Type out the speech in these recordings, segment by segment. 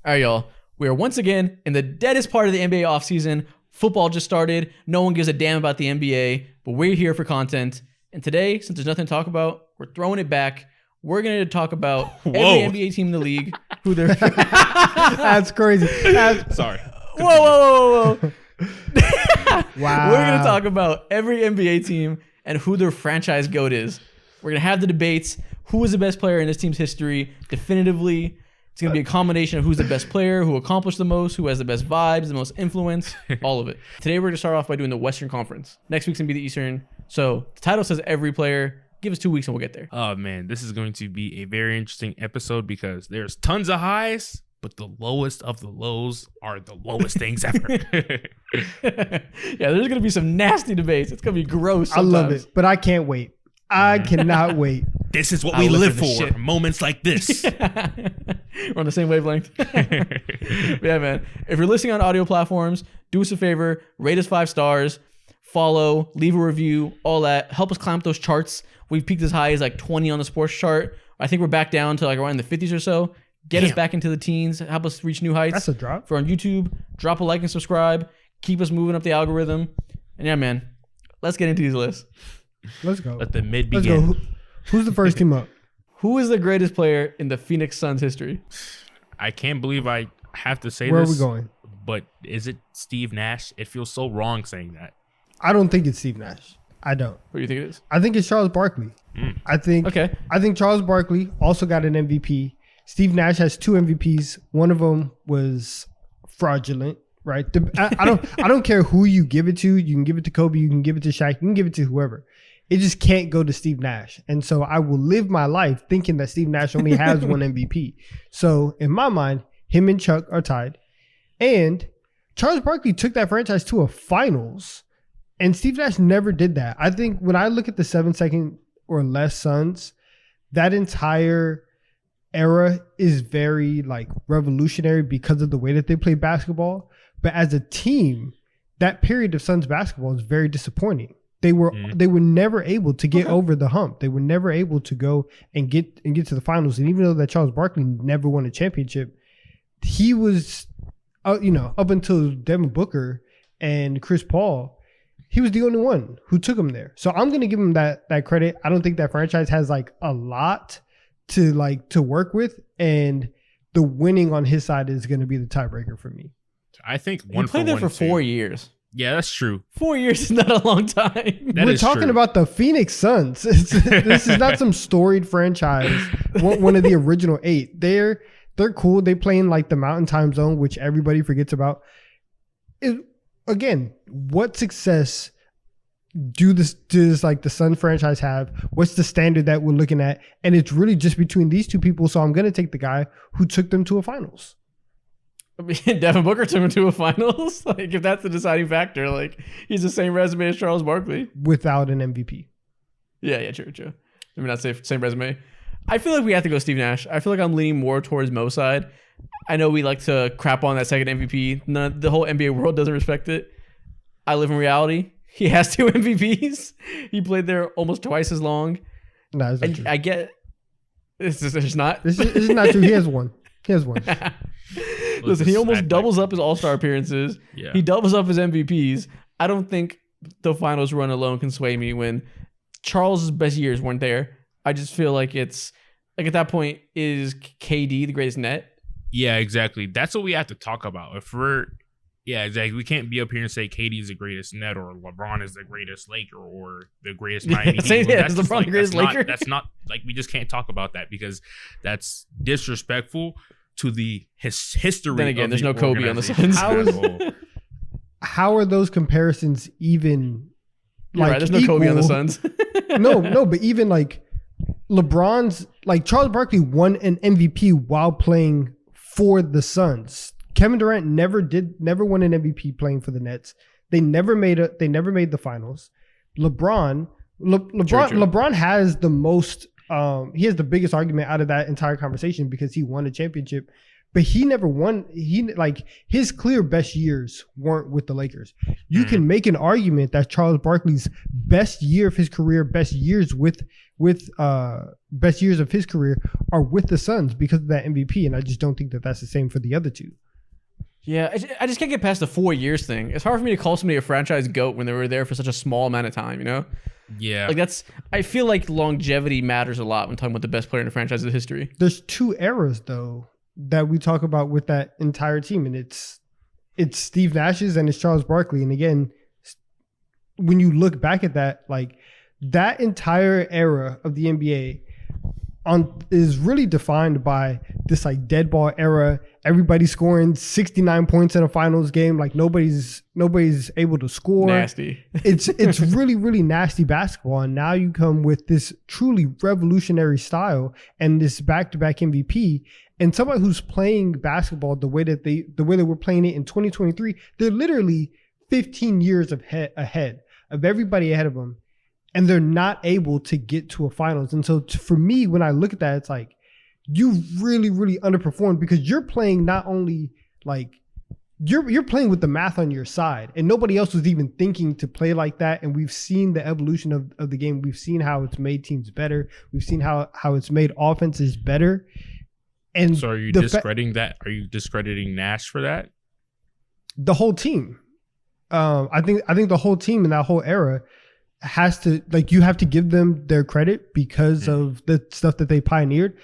All right, y'all. We are once again in the deadest part of the NBA offseason. Football just started. No one gives a damn about the NBA, but we're here for content. And today, since there's nothing to talk about, we're throwing it back. We're going to talk about every NBA team in the league, who they're... That's crazy. Sorry. Whoa. Wow. We're going to talk about every NBA team and who their franchise GOAT is. We're going to have the debates. Who is the best player in this team's history? Definitively. It's going to be a combination of who's the best player, who accomplished the most, who has the best vibes, the most influence, all of it. Today, we're going to start off by doing the Western Conference. Next week's going to be the Eastern. So the title says every player. Give us 2 weeks and we'll get there. Oh, man, this is going to be a very interesting episode because there's tons of highs, but the lowest of the lows are the lowest things ever. Yeah, there's going to be some nasty debates. It's going to be gross sometimes. I love it, but I can't wait. I cannot wait. This is what we live for. Moments like this. We're on the same wavelength. Yeah, man. If you're listening on audio platforms, do us a favor. Rate us 5 stars. Follow. Leave a review. All that. Help us climb up those charts. We've peaked as high as like 20 on the sports chart. I think we're back down to like around the 50s or so. Get us back into the teens. Help us reach new heights. That's a drop. If we're on YouTube, drop a like and subscribe. Keep us moving up the algorithm. And yeah, man. Let's get into these lists. Let's go. Let the mid begin. Who's the first team up? Who is the greatest player in the Phoenix Suns history? I can't believe I have to say Where this. Where are we going? But is it Steve Nash? It feels so wrong saying that. I don't think it's Steve Nash. I don't. What do you think it is? I think it's Charles Barkley. I think Charles Barkley also got an MVP. Steve Nash has 2 MVPs. One of them was fraudulent, right? I don't care who you give it to. You can give it to Kobe. You can give it to Shaq. You can give it to whoever. It just can't go to Steve Nash. And so I will live my life thinking that Steve Nash only has 1 MVP. So in my mind, him and Chuck are tied. And Charles Barkley took that franchise to a finals. And Steve Nash never did that. I think when I look at the 7-second or less Suns, that entire era is very like revolutionary because of the way that they play basketball. But as a team, that period of Suns basketball is very disappointing. They were never able to get over the hump. They were never able to go and get to the finals. And even though that Charles Barkley never won a championship, he was, up until Devin Booker and Chris Paul, he was the only one who took him there. So I'm going to give him that credit. I don't think that franchise has like a lot to work with, and the winning on his side is going to be the tiebreaker for me. I think he played there for 4 years. Yeah, that's true. 4 years is not a long time. We're talking about the Phoenix Suns. This is not some storied franchise. One of the original 8. They're cool. They play in like the Mountain Time Zone, which everybody forgets about. Again, what success does like the Sun franchise have? What's the standard that we're looking at? And it's really just between these 2 people. So I'm going to take the guy who took them to a finals. I mean, Devin Booker took him to a finals. Like, if that's the deciding factor, like he's the same resume as Charles Barkley without an MVP. Yeah, true. I mean, not same resume. I feel like we have to go Steve Nash. I feel like I'm leaning more towards Mo's side. I know we like to crap on that second MVP. The whole NBA world doesn't respect it. I live in reality. He has 2 MVPs. He played there almost twice as long. No, that's not true. I get it's not. This is not true. He has 1. Listen, he almost doubles up his All-Star appearances. Yeah. He doubles up his MVPs. I don't think the finals run alone can sway me when Charles' best years weren't there. I just feel like it's like at that point, is KD the greatest net? Yeah, exactly. That's what we have to talk about. Exactly. We can't be up here and say KD is the greatest net or LeBron is the greatest Laker or the greatest Miami Heat. That's LeBron the greatest Laker. That's not like, we just can't talk about that because that's disrespectful to the history. Then again, there's no Kobe on the Suns. How are those comparisons even? Like, right, there's no Kobe on the Suns. no, but even like LeBron's, like Charles Barkley won an MVP while playing for the Suns. Kevin Durant never won an MVP playing for the Nets. They never made the finals. LeBron has the most. He has the biggest argument out of that entire conversation because he won a championship but he never won. His clear best years weren't with the Lakers. You can make an argument that Charles Barkley's best year of his career, best years of his career are with the Suns because of that MVP, and I just don't think that that's the same for the other two. Yeah, I just can't get past the 4 years thing. It's hard for me to call somebody a franchise GOAT when they were there for such a small amount of time, you know? Yeah. Like I feel like longevity matters a lot when talking about the best player in the franchise's history. There's 2 eras though that we talk about with that entire team, and it's Steve Nash's and it's Charles Barkley. And again, when you look back at that, like that entire era of the NBA is really defined by this like dead ball era. Everybody scoring 69 points in a finals game. Like nobody's able to score. Nasty. It's really, really nasty basketball. And now you come with this truly revolutionary style and this back-to-back MVP, and somebody who's playing basketball the way that we're playing it in 2023, they're literally 15 years ahead of everybody ahead of them. And they're not able to get to a finals. And so for me, when I look at that, it's like you really, really underperformed because you're playing not only like you're playing with the math on your side, and nobody else was even thinking to play like that. And we've seen the evolution of the game. We've seen how it's made teams better. We've seen how it's made offenses better. And so are you discrediting that? Are you discrediting Nash for that? The whole team. I think the whole team in that whole era has to, like, you have to give them their credit because of the stuff that they pioneered.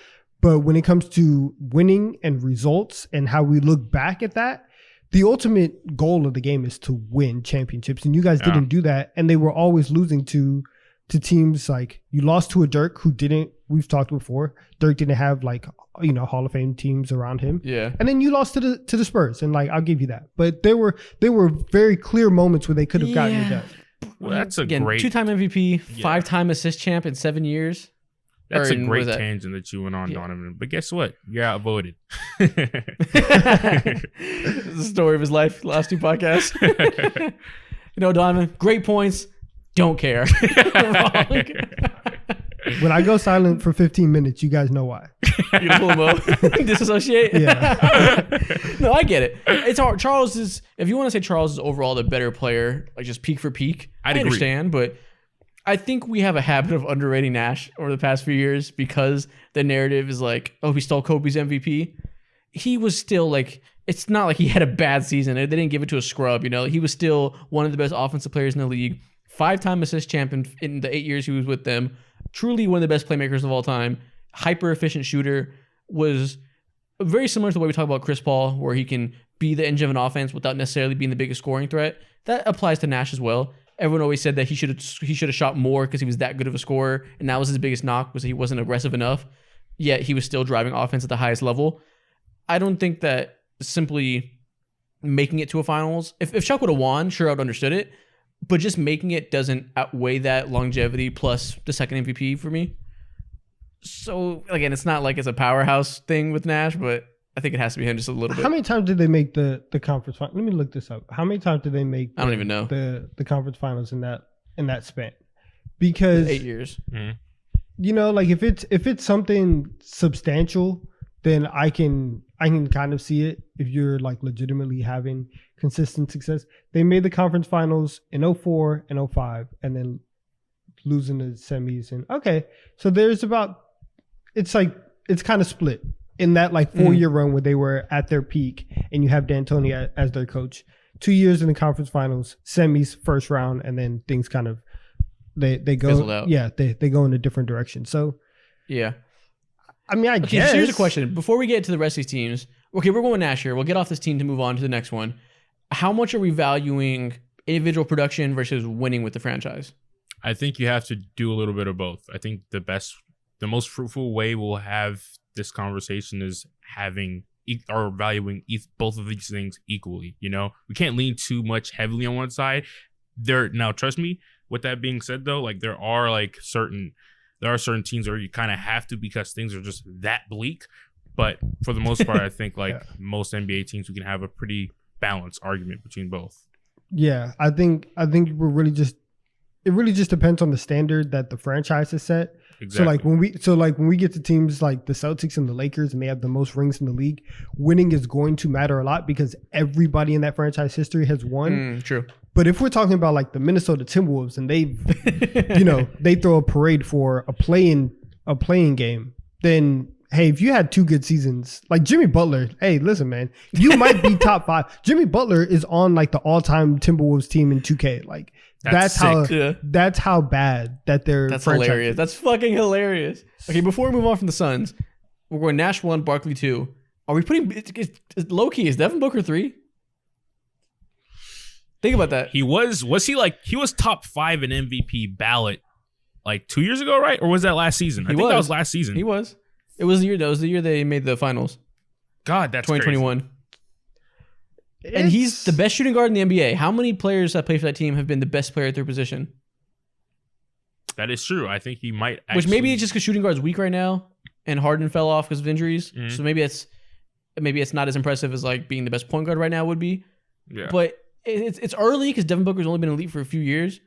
But when it comes to winning and results and how we look back at that, the ultimate goal of the game is to win championships. And you guys didn't do that. And they were always losing to teams. Like, you lost to a Dirk who didn't, we've talked before, Dirk didn't have like, you know, Hall of Fame teams around him. Yeah. And then you lost to the Spurs. And like, I'll give you that. But there were very clear moments where they could have gotten it done. Well, that's Again, great 2-time MVP, 5-time assist champ in 7 years. That's a great tangent that you went on, Donovan. But guess what? You're outvoted. This is the story of his life, last 2 podcasts. You know, Donovan, great points. Don't care. When I go silent for 15 minutes, you guys know why. You pull him up, disassociate. Yeah. No, I get it. It's hard. Charles is, if you want to say Charles is overall the better player, like just peak for peak, I understand. But I think we have a habit of underrating Nash over the past few years because the narrative is like, oh, he stole Kobe's MVP. He was still like, it's not like he had a bad season. They didn't give it to a scrub. You know, he was still one of the best offensive players in the league. 5-time assist champ in the 8 years he was with them. Truly one of the best playmakers of all time. Hyper efficient shooter. Was very similar to the way we talk about Chris Paul, where he can be the engine of an offense without necessarily being the biggest scoring threat. That applies to Nash as well. Everyone always said that he should have shot more because he was that good of a scorer, and that was his biggest knock, was that he wasn't aggressive enough. Yet he was still driving offense at the highest level. I don't think that simply making it to a finals, if Chuck would have won, sure, I would have understood it. But just making it doesn't outweigh that longevity plus the second MVP for me. So, again, it's not like it's a powerhouse thing with Nash, but I think it has to be him just a little bit. How many times did they make the conference final? Let me look this up. How many times did they make I don't even know. The conference finals in that span? Because 8 years. You know, like if it's something substantial, then I can kind of see it if you're like legitimately having consistent success. They made the conference finals in 2004 and 2005 and then losing the semis. And okay, so there's about, it's kind of split in that like 4-year run where they were at their peak and you have D'Antoni as their coach. 2 years in the conference finals, semis, first round, and then things kind of, they go, fizzled out. Yeah, they go in a different direction. So yeah. I mean, I guess. So here's a question. Before we get to the rest of these teams, okay, we're going Nash here. We'll get off this team to move on to the next one. How much are we valuing individual production versus winning with the franchise? I think you have to do a little bit of both. I think the most fruitful way we'll have this conversation is valuing both of these things equally. You know, we can't lean too much heavily on one side. Now, trust me. With that being said, though, like there are certain teams where you kind of have to because things are just that bleak. But for the most part, I think most NBA teams, we can have a pretty balanced argument between both. Yeah, I think it really just depends on the standard that the franchise has set. Exactly. So when we get to teams like the Celtics and the Lakers and they have the most rings in the league, winning is going to matter a lot because everybody in that franchise history has won. True. But if we're talking about like the Minnesota Timberwolves and they they throw a parade for a playing game, then hey, if you had 2 good seasons, like Jimmy Butler, hey, listen, man, you might be top 5. Jimmy Butler is on like the all-time Timberwolves team in 2K. Like that's how bad that they're. That's hilarious. That's fucking hilarious. Okay, before we move on from the Suns, we're going Nash 1, Barkley 2. Are we putting low key? Is Devin Booker 3? Think about that. He was top 5 in MVP ballot like 2 years ago, right? Or was that last season? I think that was last season. He was. It was the year. That was the year they made the finals. God, that's 2021. crazy. And he's the best shooting guard in the NBA. How many players that play for that team have been the best player at their position? That is true. I think he might actually... Which maybe it's just because shooting guard's weak right now and Harden fell off because of injuries. Mm-hmm. So maybe it's not as impressive as like being the best point guard right now would be. Yeah. But it's early because Devin Booker's only been elite for a few years.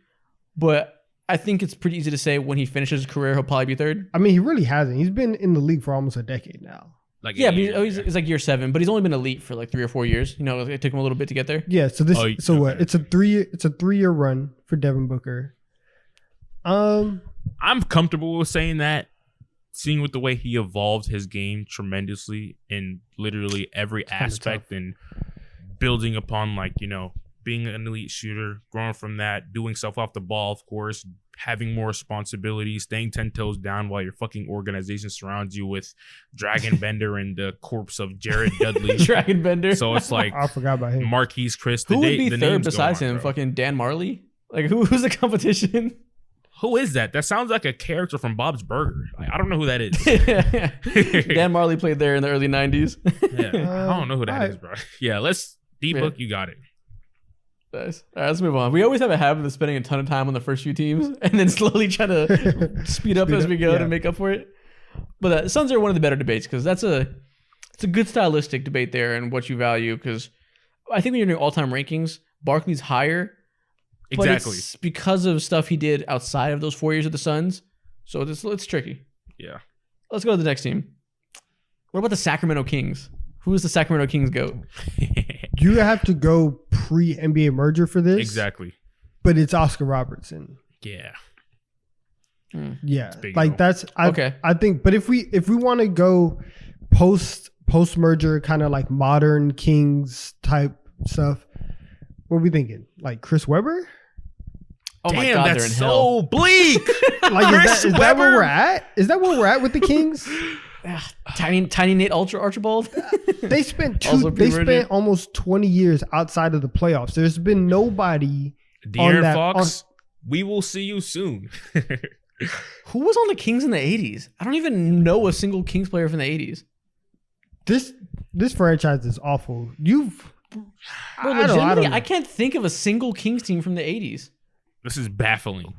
But I think it's pretty easy to say when he finishes his career, he'll probably be 3rd. I mean, he really hasn't. He's been in the league for almost a decade now. Like yeah, but he's like year 7, but he's only been elite for like 3 or 4 years. You know, it took him a little bit to get there. Yeah. So what? It's a 3-year run for Devin Booker. I'm comfortable with saying that, seeing with the way he evolved his game tremendously in literally every aspect and building upon being an elite shooter, growing from that, doing stuff off the ball, of course, having more responsibilities, staying 10 toes down while your fucking organization surrounds you with Dragon Bender and the corpse of Jared Dudley. Dragon Bender. So it's like I forgot about him. Marquise Chris. Who would be 3rd besides him? Bro. Fucking Dan Marley? Like who's the competition? Who is that? That sounds like a character from Bob's Burger. Like, I don't know who that is. Dan Marley played there in the early 90s. Yeah, I don't know who that is, bro. Yeah, D-Book, you got it. Nice. All right, let's move on. We always have a habit of spending a ton of time on the first few teams and then slowly trying to speed up as we go to make up for it. But Suns are one of the better debates because it's a good stylistic debate there and what you value. Because I think when you're doing all-time rankings, Barkley's higher. Exactly. But it's because of stuff he did outside of those 4 years of the Suns. So it's tricky. Yeah. Let's go to the next team. What about the Sacramento Kings? Who is the Sacramento Kings GOAT? You have to go pre-NBA merger for this. Exactly. But it's Oscar Robertson. Yeah. Yeah. Like that's okay. I think, but if we want to go post merger kind of like modern Kings type stuff, what are we thinking? Like Chris Webber? Oh my Damn, God, that's they're in so hell. bleak. Like is that where we're at? Is that where we're at with the Kings? Tiny Nate Archibald. They spent almost 20 years outside of the playoffs. There's been nobody. De'Aaron Fox, we will see you soon. Who was on the Kings in the 80s? I don't even know a single Kings player from the 80s. This franchise is awful. I can't think of a single Kings team from the 80s. This is baffling.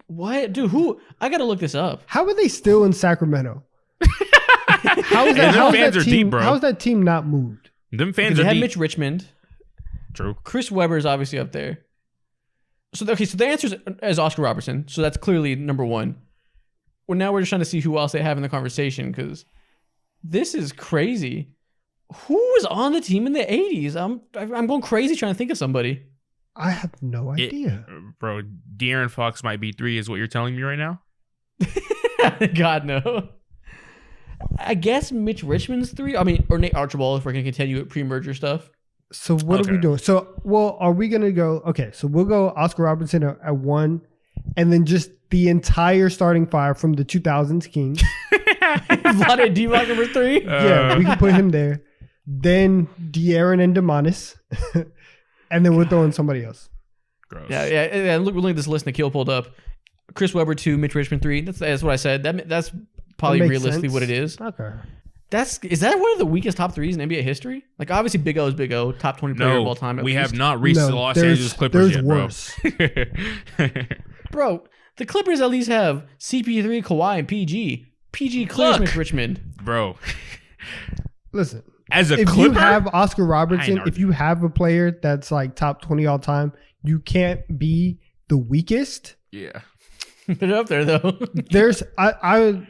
What? Dude, who? I got to look this up. How are they still in Sacramento? How is that team not moved? Them fans they are had deep. Mitch Richmond. True. Chris Webber is obviously up there. So the answer is Oscar Robertson. So that's clearly number 1. Well, now we're just trying to see who else they have in the conversation because this is crazy. Who was on the team in the 80s? I'm going crazy trying to think of somebody. I have no idea. Bro, De'Aaron Fox might be 3 is what you're telling me right now? God, no. I guess Mitch Richmond's 3. I mean, or Nate Archibald if we're going to continue with pre-merger stuff. So what are we doing? So, are we going to go... Okay, so we'll go Oscar Robertson at 1 and then just the entire starting 5 from the 2000s Kings. Vlade Divac number 3? Yeah, we can put him there. Then De'Aaron and Demonis. And then we'll throw in somebody else. Gross. Yeah. Look at this list Nikhil pulled up. Chris Webber 2, Mitch Richmond 3. That's what I said. That's probably realistically what it is. Okay. Is that one of the weakest top 3s in NBA history? Like obviously Big O is Big O, top 20 player of all time. We have not reached the Los Angeles Clippers yet, worse. Bro, the Clippers at least have CP3, Kawhi, and PG. PG clears Mitch Richmond. Bro. Listen. As a if Clipper, you have Oscar Robertson, if you have a player that's like top 20 all time, you can't be the weakest. Yeah. They're up there though. There's I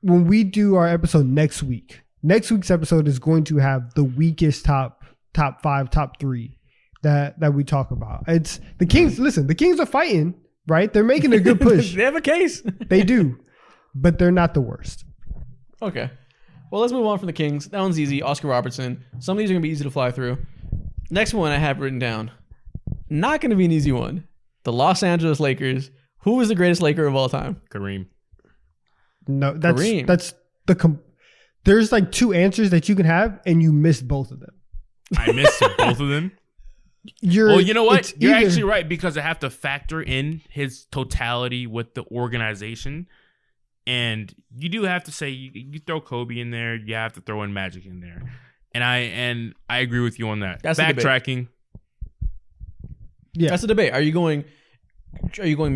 when we do our episode next week's episode is going to have the weakest top 5, top 3 that we talk about. It's the Kings. Listen, the Kings are fighting, right? They're making a good push. They have a case. They do, but they're not the worst. Okay. Well, let's move on from the Kings. That one's easy. Oscar Robertson. Some of these are going to be easy to fly through. Next one I have written down. Not going to be an easy one. The Los Angeles Lakers. Who is the greatest Laker of all time? Kareem. No, there's like 2 answers that you can have, and you missed both of them. I missed both of them. Well, you know what? You're actually right, because I have to factor in his totality with the organization. And you do have to say you throw Kobe in there, you have to throw in Magic in there. And I agree with you on that. That's backtracking. Yeah. That's the debate. Are you going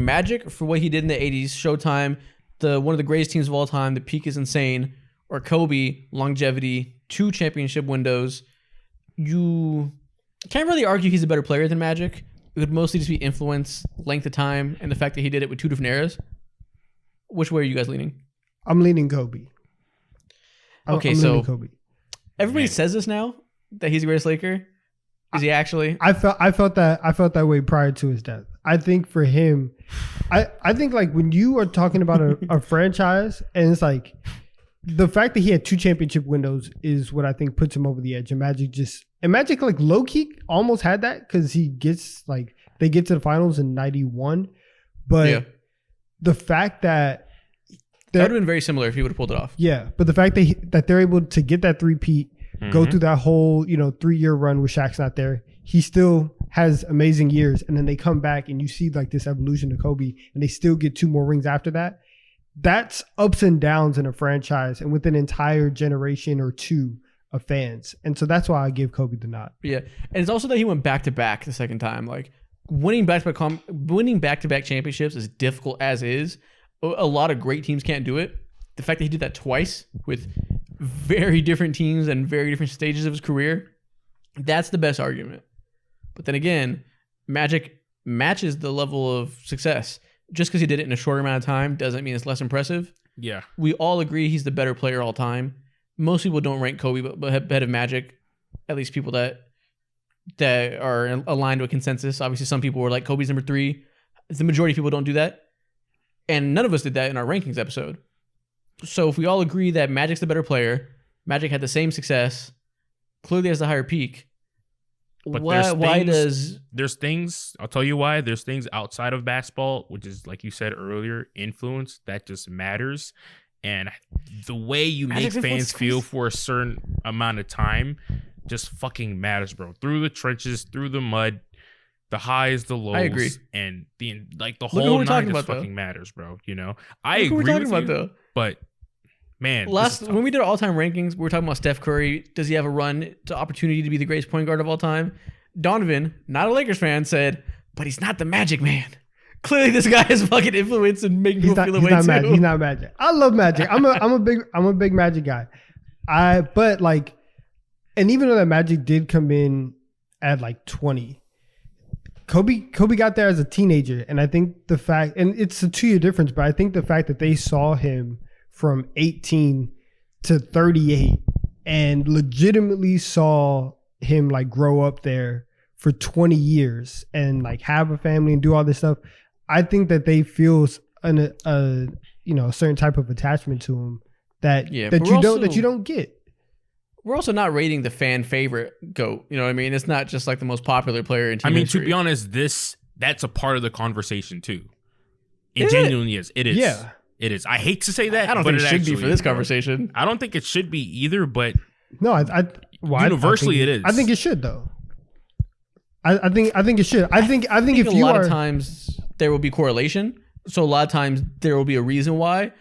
Magic for what he did in the 80s, Showtime, one of the greatest teams of all time, the peak is insane, or Kobe, longevity, 2 championship windows? You can't really argue he's a better player than Magic. It would mostly just be influence, length of time, and the fact that he did it with 2 different eras. Which way are you guys leaning? I'm leaning Kobe. Okay, so Kobe. Everybody says this now that he's the greatest Laker. Is he actually? I felt that way prior to his death. I think for him, I think like when you are talking about a franchise, and it's like the fact that he had 2 championship windows is what I think puts him over the edge. And Magic like low key almost had that, because they get to the finals in 91, but the fact that would have been very similar if he would have pulled it off. Yeah, but the fact that they're able to get that 3-peat, go through that whole 3-year run where Shaq's not there, he still has amazing years, and then they come back and you see like this evolution of Kobe, and they still get 2 more rings after that. That's ups and downs in a franchise and with an entire generation or 2 of fans, and so that's why I give Kobe the nod. Yeah, and it's also that he went back to back the second time. Like winning back-to-back championships is difficult as is. A lot of great teams can't do it. The fact that he did that twice with very different teams and very different stages of his career, that's the best argument. But then again, Magic matches the level of success. Just because he did it in a shorter amount of time doesn't mean it's less impressive. Yeah. We all agree he's the better player all time. Most people don't rank Kobe but ahead of Magic, at least people that are aligned to a consensus. Obviously, some people were like, Kobe's number 3. The majority of people don't do that. And none of us did that in our rankings episode. So if we all agree that Magic's the better player, Magic had the same success, clearly has the higher peak, but there's things, I'll tell you why, there's things outside of basketball, which is, like you said earlier, influence, that just matters. And the way you make fans feel for a certain amount of time just fucking matters, bro. Through the trenches, through the mud, the highs, the lows. I agree. And the whole nine just fucking matters, bro. I agree with you, though. But man, when we did all-time rankings, we were talking about Steph Curry. Does he have a run to opportunity to be the greatest point guard of all time? Donovan, not a Lakers fan, said, but he's not the Magic Man. Clearly, this guy has fucking influence and making people feel the way too. He's not Magic. I love Magic. I'm a big Magic guy. And even though that Magic did come in at like 20, Kobe got there as a teenager, and I think the fact, and it's a 2-year difference, but I think the fact that they saw him from 18 to 38 and legitimately saw him like grow up there for 20 years and like have a family and do all this stuff, I think that they feel a certain type of attachment to him that you don't get. We're also not rating the fan favorite GOAT. You know what I mean? It's not just like the most popular player in team history. To be honest, that's a part of the conversation too. It genuinely is. It is. Yeah. It is. I hate to say that. I don't think it should be for this conversation. I don't think it should be either, but no, universally it is. I think it should though. I think it should. I think if a lot of times there will be correlation. So a lot of times there will be a reason why,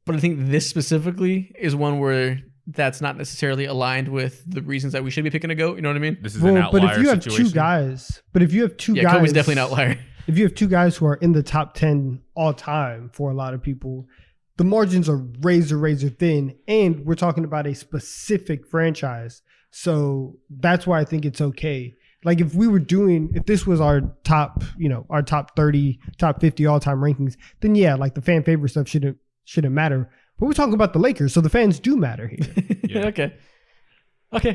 but I think this specifically is one where that's not necessarily aligned with the reasons that we should be picking a GOAT. You know what I mean? This is an outlier but if you have situation. 2 guys, Kobe's definitely an outlier. If you have 2 guys who are in the top 10 all time for a lot of people, the margins are razor thin, and we're talking about a specific franchise. So that's why I think it's okay Like if this was our top, our top 30, top 50 all time rankings, then yeah, like the fan favorite stuff shouldn't matter. But we're talking about the Lakers, so the fans do matter here. Yeah. Okay.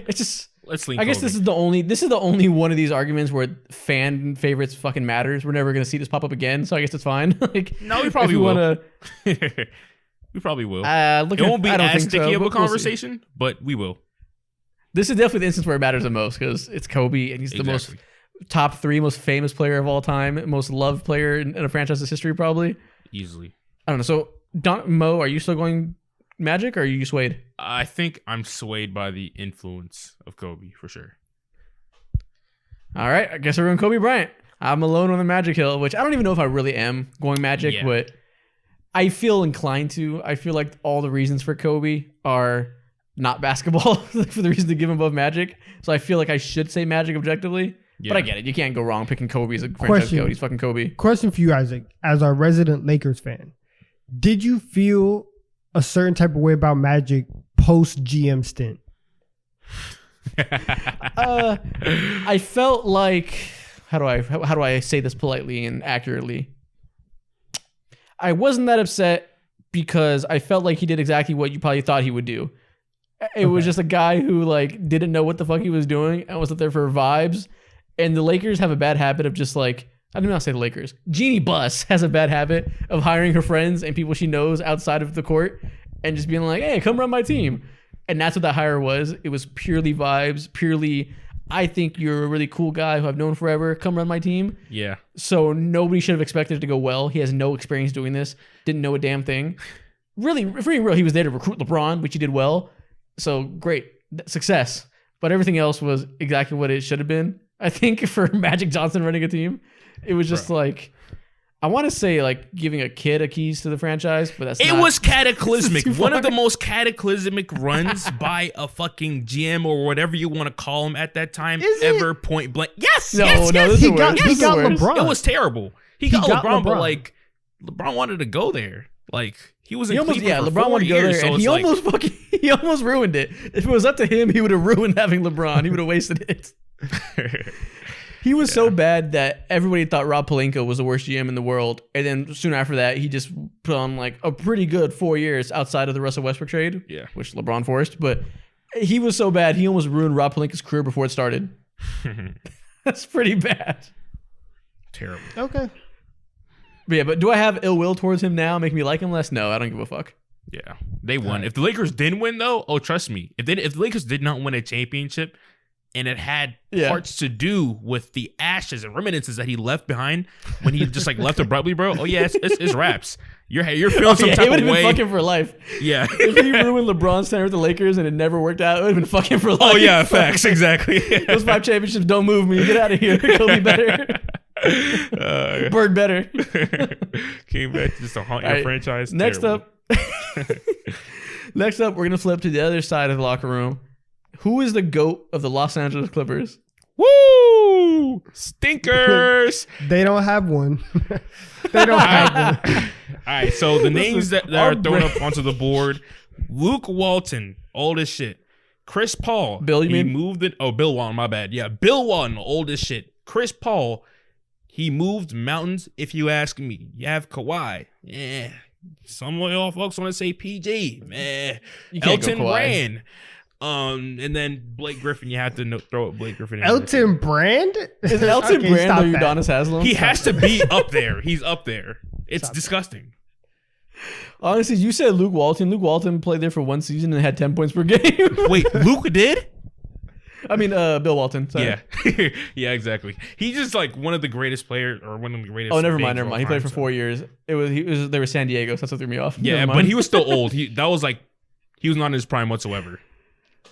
It's just. Let's lean. I guess Kobe. this is the only one of these arguments where fan favorites fucking matters. We're never gonna see this pop up again, so I guess it's fine. Like, No, we probably will. We probably will. It won't be as sticky of a conversation, but we will. This is definitely the instance where it matters the most because it's Kobe and he's the most top 3 most famous player of all time, most loved player in a franchise's history, probably. Easily. I don't know. So, Mo, are you still going Magic or are you swayed? I think I'm swayed by the influence of Kobe for sure. All right. I guess we're going Kobe Bryant. I'm alone on the Magic Hill, which I don't even know if I really am going Magic, but I feel inclined to. I feel like all the reasons for Kobe are not basketball for the reason to give him above Magic. So I feel like I should say Magic objectively. Yeah. But I get it. You can't go wrong picking Kobe as a franchise GOAT. He's fucking Kobe. Question for you, Isaac, as our resident Lakers fan. Did you feel a certain type of way about Magic post GM stint? I felt like how do I say this politely and accurately? I wasn't that upset because I felt like he did exactly what you probably thought he would do. It was just a guy who like didn't know what the fuck he was doing and was up there for vibes. And the Lakers have a bad habit of just like, I don't know how to say the Lakers. Jeannie Buss has a bad habit of hiring her friends and people she knows outside of the court and just being like, hey, come run my team. And that's what that hire was. It was purely vibes, purely, I think you're a really cool guy who I've known forever. Come run my team. Yeah. So nobody should have expected it to go well. He has no experience doing this. Didn't know a damn thing. Really, for being real, he was there to recruit LeBron, which he did well. So great. Success. But everything else was exactly what it should have been. I think for Magic Johnson running a team, it was just like, I want to say like giving a kid a keys to the franchise, but that's not. It was cataclysmic. One of the most cataclysmic runs by a fucking GM or whatever you want to call him at that time ever. Point blank. Yes. No, yes. He got LeBron. It was terrible. He got LeBron, but like LeBron wanted to go there. Like he was in Cleveland for LeBron wanted to go there, so and he almost ruined it. If it was up to him, he would have ruined having LeBron. He would have wasted it. He was so bad that everybody thought Rob Pelinka was the worst GM in the world. And then soon after that, he just put on like a pretty good 4 years outside of the Russell Westbrook trade, which LeBron forced. But he was so bad, he almost ruined Rob Pelinka's career before it started. That's pretty bad. Terrible. Okay. But do I have ill will towards him now, make me like him less? No, I don't give a fuck. Yeah, they won. Right. If the Lakers didn't win, though, trust me, if the Lakers did not win a championship, and it had parts to do with the ashes and reminiscences that he left behind when he just like left abruptly, bro. Oh yeah, it's raps. You're feeling some type of way. It would have been fucking for life. Yeah. If he ruined LeBron's tenure with the Lakers and it never worked out, it would have been fucking for life. Oh yeah, facts, exactly. Those 5 championships don't move me. Get out of here. Kobe better. Bird better. Came back just to haunt your franchise. Next up, we're gonna flip to the other side of the locker room. Who is the GOAT of the Los Angeles Clippers? Woo! Stinkers! They don't have one. They don't have one. All right, so the names that are thrown up onto the board: Luke Walton, old as shit. Chris Paul. Bill, you mean? Moved it. Oh, Bill Walton, my bad. Yeah, Bill Walton, old as shit. Chris Paul, he moved mountains, if you ask me. You have Kawhi. Yeah. Some of y'all folks want to say PG. Man. Elton Brand. And then Blake Griffin, you have to throw up Blake Griffin. Elton Brand? Is Elton Brand or Udonis Haslem? He has to be up there. He's up there. It's disgusting. Honestly, you said Luke Walton. Luke Walton played there for 1 season and had 10 points per game. Wait, Luke did? I mean, Bill Walton. Sorry. Yeah. Yeah, exactly. He's just like one of the greatest players or one of the greatest. Oh, never mind. He played for 4 years. They were San Diego, so that's what threw me off. Yeah, but he was still old. He was not in his prime whatsoever.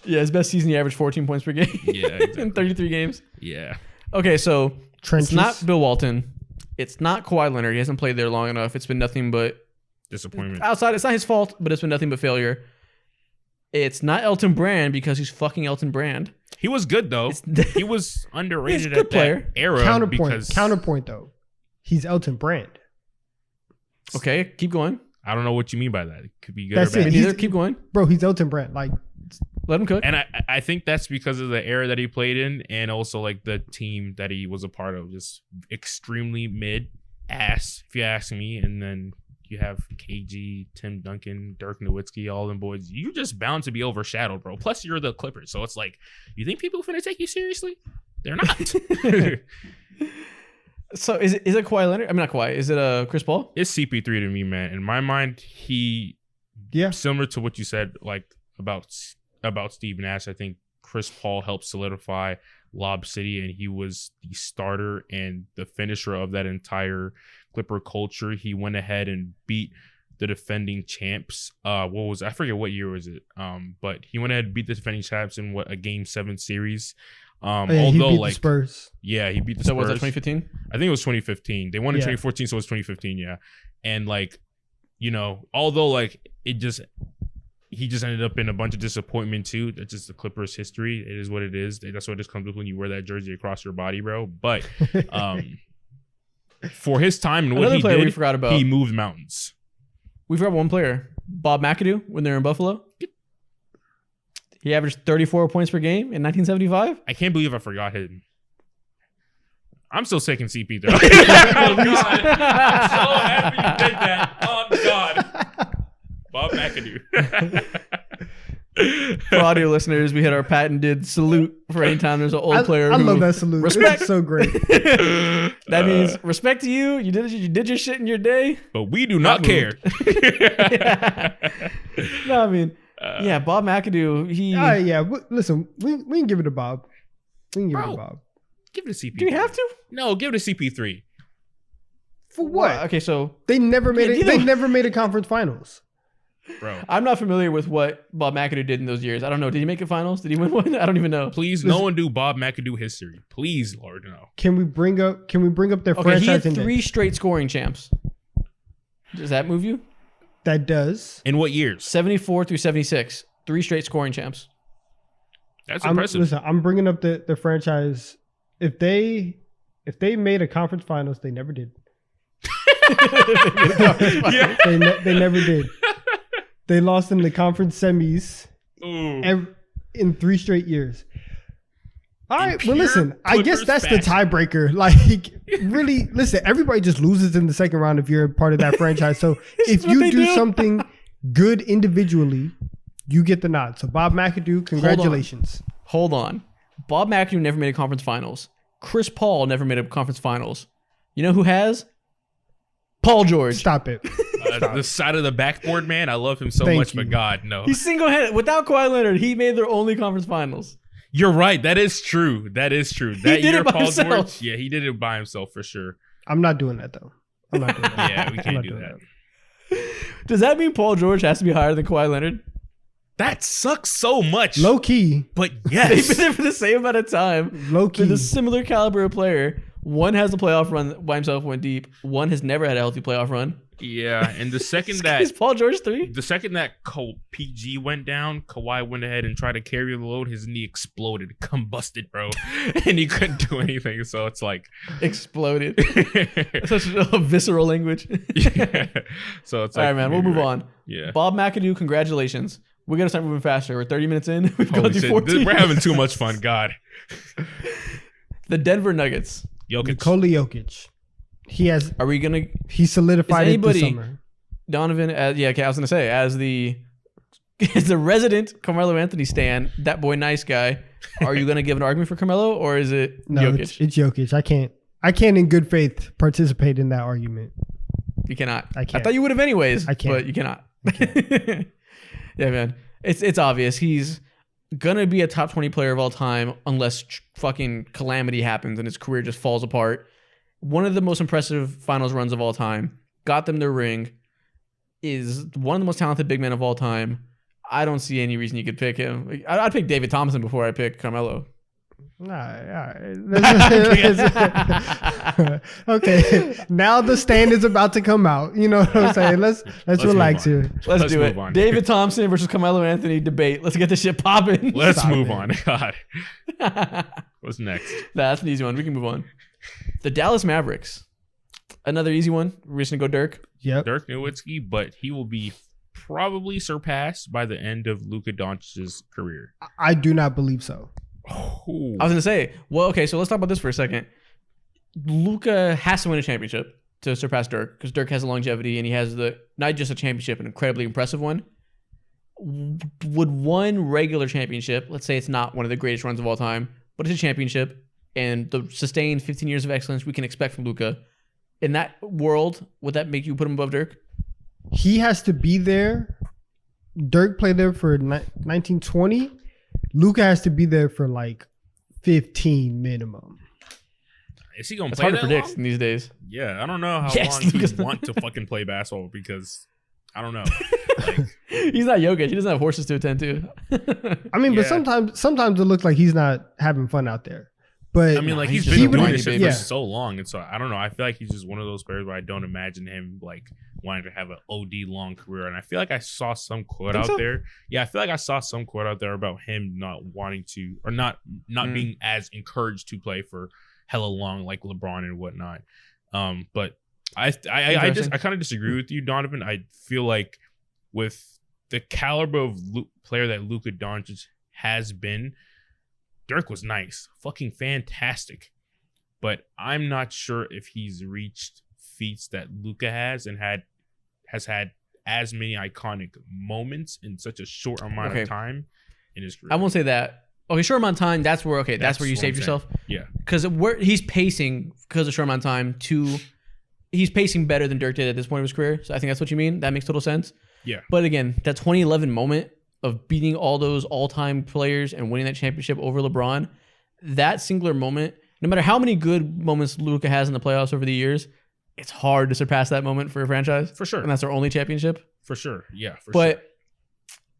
Yeah, his best season, he averaged 14 points per game. Yeah, exactly. In 33 games. Yeah. Okay, so Trenches. It's not Bill Walton. It's not Kawhi Leonard. He hasn't played there long enough. It's been nothing but disappointment. Outside, it's not his fault, but it's been nothing but failure. It's not Elton Brand because he's fucking Elton Brand. He was good though. He was underrated at that era. Counterpoint though. He's Elton Brand. Okay, keep going. I don't know what you mean by that. It could be good That's or bad. Neither. Keep going. Bro, he's Elton Brand. Like, Let him cook. And I think that's because of the era that he played in, and also like the team that he was a part of, just extremely mid ass, if you ask me. And then you have KG, Tim Duncan, Dirk Nowitzki, all them boys. You just bound to be overshadowed, bro. Plus, you're the Clippers, so it's like, you think people are finna take you seriously? They're not. So is it Kawhi Leonard? I mean, not Kawhi. Is it Chris Paul? It's CP3 to me, man. In my mind, similar to what you said, like about Steve Nash. I think Chris Paul helped solidify Lob City, and he was the starter and the finisher of that entire Clipper culture. He went ahead and beat the defending champs. I forget what year was it. But he went ahead and beat the defending champs in a Game 7 series. He beat the Spurs. Yeah, he beat the Spurs. So was that 2015? I think it was 2015. They won in 2014, so it was 2015. Yeah, and like, you know, although like he just ended up in a bunch of disappointment too. That's just the Clippers' history. It is what it is. That's what just comes with when you wear that jersey across your body, bro. But for his time and what he did, we forgot about. He moved mountains. We forgot one player, Bob McAdoo, when they were in Buffalo. He averaged 34 points per game in 1975. I can't believe I forgot him. I'm still taking CP though. Oh God! I'm so happy you did that. Oh God! Bob McAdoo. For audio listeners, we had our patented salute for any time there's an old player. I love that salute. Respect. It's so great. That means respect to you. You did your shit in your day. But we do not care. No, I mean, yeah, Bob McAdoo. Listen, we can give it to Bob. We can give it to Bob. Give it to CP3. Do we have to? No, give it to CP3. For what? Okay, so they never made it. They never made a conference finals. Bro, I'm not familiar with what Bob McAdoo did in those years. I don't know. Did he make it finals? Did he win one? I don't even know. Please, no one do Bob McAdoo history. Please, Lord, no. Can we bring up their franchise? He had index? 3 straight scoring champs. Does that move you? That does. In what years? 74 through 76. 3 straight scoring champs. That's impressive. I'm bringing up the franchise. If they made a conference finals, they never did. Yeah. They never did. They lost in the conference semis in 3 straight years. All right, well, listen, I guess that's the tiebreaker. Like, really, listen, everybody just loses in the second round if you're a part of that franchise. So if you do something good individually, you get the nod. So Bob McAdoo, congratulations. Hold on. Bob McAdoo never made a conference finals. Chris Paul never made a conference finals. You know who has? Paul George. Stop it. The side of the backboard, man. I love him so much, but God, no. He's single-handed. Without Kawhi Leonard, he made their only conference finals. You're right. That is true. That He did it by himself. George, yeah, he did it by himself for sure. I'm not doing that, though. I'm not doing that. Yeah, we can't do that. Does that mean Paul George has to be higher than Kawhi Leonard? That sucks so much. Low key. But yes. They've been there for the same amount of time. Low key. With a similar caliber of player. One has a playoff run by himself, went deep. One has never had a healthy playoff run. Yeah, and the second Is Paul George 3? The second that PG went down, Kawhi went ahead and tried to carry the load. His knee exploded, combusted, bro, and he couldn't do anything. So it's like exploded. Such a visceral language. Yeah. So it's like, all right, man. We'll move on. Yeah. Bob McAdoo, congratulations. We gotta start moving faster. We're 30 minutes in. We've gone through 14. We're having too much fun. God. The Denver Nuggets. Nikola Jokic. Are we gonna? He solidified it this summer. Donovan, I was gonna say, as the resident Carmelo Anthony stan, that boy, nice guy. Are you gonna give an argument for Carmelo, or is it Jokic? It's Jokic. I can't in good faith participate in that argument. You cannot. I can't. I thought you would have anyways. I can't. But you cannot. Yeah, man. It's obvious. He's gonna be a top 20 player of all time unless fucking calamity happens and his career just falls apart. One of the most impressive finals runs of all time. Got them their ring. Is one of the most talented big men of all time. I don't see any reason you could pick him. I'd pick David Thompson before I pick Carmelo. Okay, now the stand is about to come out. You know what I'm saying? Let's relax here. Let's do it. David Thompson versus Carmelo Anthony debate. Let's get this shit popping. Let's move on. God. What's next? That's an easy one. We can move on. The Dallas Mavericks. Another easy one. We're just gonna go Dirk. Yep. Dirk Nowitzki, but he will be probably surpassed by the end of Luka Doncic's career. I do not believe so. Oh. I was gonna say, well, okay, so let's talk about this for a second. Luka has to win a championship to surpass Dirk because Dirk has the longevity and he has not just a championship, an incredibly impressive one. Would one regular championship, let's say it's not one of the greatest runs of all time, but it's a championship and the sustained 15 years of excellence we can expect from Luka, in that world, would that make you put him above Dirk? He has to be there. Dirk played there for 1920. Luka has to be there for like 15 minimum. Is he gonna It's play hard to that predict long? in these days. Yeah, I don't know how Yes, long Luka's- he want to fucking play basketball because I don't know. Like, He's not Jokic. He doesn't have horses to attend to. I mean, but Yeah. sometimes it looks like he's not having fun out there. But I mean, like he's he's just been a doing whiny this shit baby. for so long, and so I don't know. I feel like he's just one of those players where I don't imagine him like wanting to have an OD long career. And I feel like I saw some quote Think out so? there. Yeah, I feel like I saw some quote out there about him not wanting to or not being as encouraged to play for hella long like LeBron and whatnot. But I kind of disagree with you, Donovan. I feel like with the caliber of player that Luka Doncic has been, Dirk was nice, fucking fantastic, but I'm not sure if he's reached feats that Luka has and has had as many iconic moments in such a short amount of time in his career. I won't say that. Okay, short amount of time. That's where that's where you what saved I'm yourself. Yeah, Because he's pacing because of short amount of time he's pacing better than Dirk did at this point of his career. So I think that's what you mean. That makes total sense. yeah. But again, that 2011 moment of beating all those all-time players and winning that championship over LeBron, that singular moment, no matter how many good moments Luka has in the playoffs over the years, it's hard to surpass that moment for a franchise. For sure. And that's their only championship. For sure. Yeah, for But sure.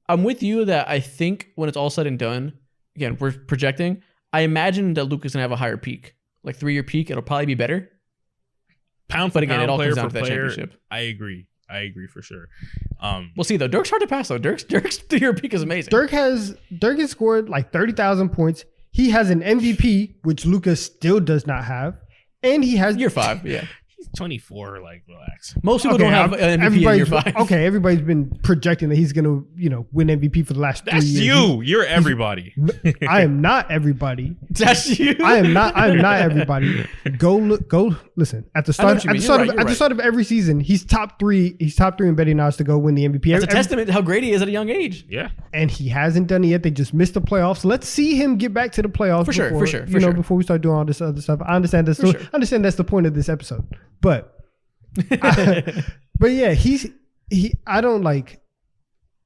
I'm with you that I think when it's all said and done, again, we're projecting, I imagine that Luka's going to have a higher peak. Like 3-year peak, it'll probably be better. Pound for But again, pound, it all player comes down for to that player, championship. I agree for sure. We'll see, though. Dirk's hard to pass, though. Dirk's 3-year peak is amazing. Dirk has scored like 30,000 points. He has an MVP, which Luka still does not have, and he has Year 5, yeah. He's 24, like relax. Most people don't have an MVP in year everybody's- 5. Okay, everybody's been projecting that he's gonna, win MVP for the last 3 That's years. you. You're everybody. I am not everybody. That's you. I am not everybody. Go listen. At the I know start what you mean. You're at the right. start of every season, he's top 3. He's top 3 in betting odds to go win the MVP. That's a testament to how great he is at a young age. Yeah. And he hasn't done it yet. They just missed the playoffs. Let's see him get back to the playoffs For sure, before we start doing all this other stuff. I understand that's I understand that's the point of this episode. But but yeah, I don't like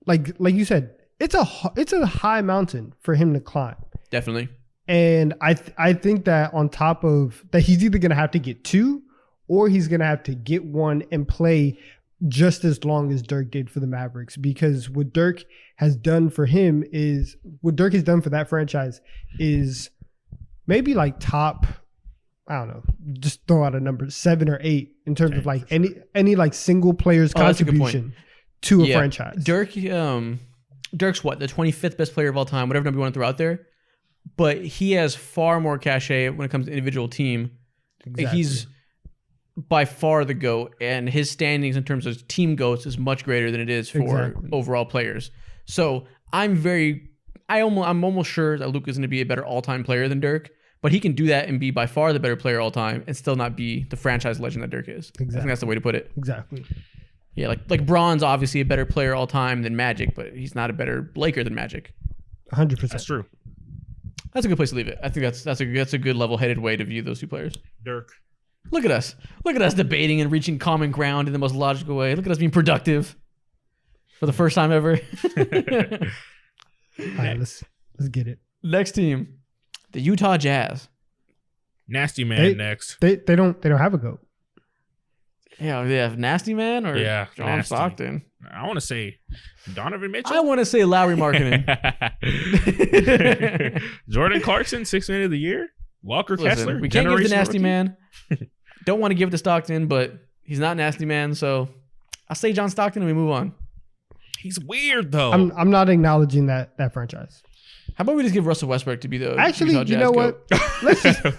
you said, it's a high mountain for him to climb. Definitely. And I think that on top of that, he's either going to have to get 2 or he's going to have to get 1 and play just as long as Dirk did for the Mavericks, because what Dirk has done for that franchise is maybe like top, I don't know, just throw out a number, 7 or 8 in terms of like any like single player's that's a good point. contribution to a franchise. Dirk's what, the 25th best player of all time, whatever number you want to throw out there. But he has far more cachet when it comes to individual team. Exactly. He's by far the GOAT, and his standings in terms of team GOATs is much greater than it is for overall players. So I'm almost sure that Luka is going to be a better all-time player than Dirk, but he can do that and be by far the better player all time and still not be the franchise legend that Dirk is. I think that's the way to put it. Exactly. Yeah, like Bron's obviously a better player all time than Magic, but he's not a better Laker than Magic. 100%. That's true. That's a good place to leave it. I think that's a good level-headed way to view those two players. Dirk. Look at us debating and reaching common ground in the most logical way. Look at us being productive for the first time ever. All right, let's get it. Next team, the Utah Jazz. Nasty Man next. They don't have a GOAT. Yeah, they have Nasty Man or John Nasty. Stockton. I want to say Donovan Mitchell. I want to say Lowry Markkinen. Jordan Clarkson, 6th Man of the Year. Walker Kessler. We can't give the Nasty rookie. Man. Don't want to give it to Stockton, but he's not Nasty Man, so I'll say John Stockton and we move on. He's weird though. I'm not acknowledging that franchise. How about we just give Russell Westbrook to be the Actually, Utah you Jazz know GOAT? what?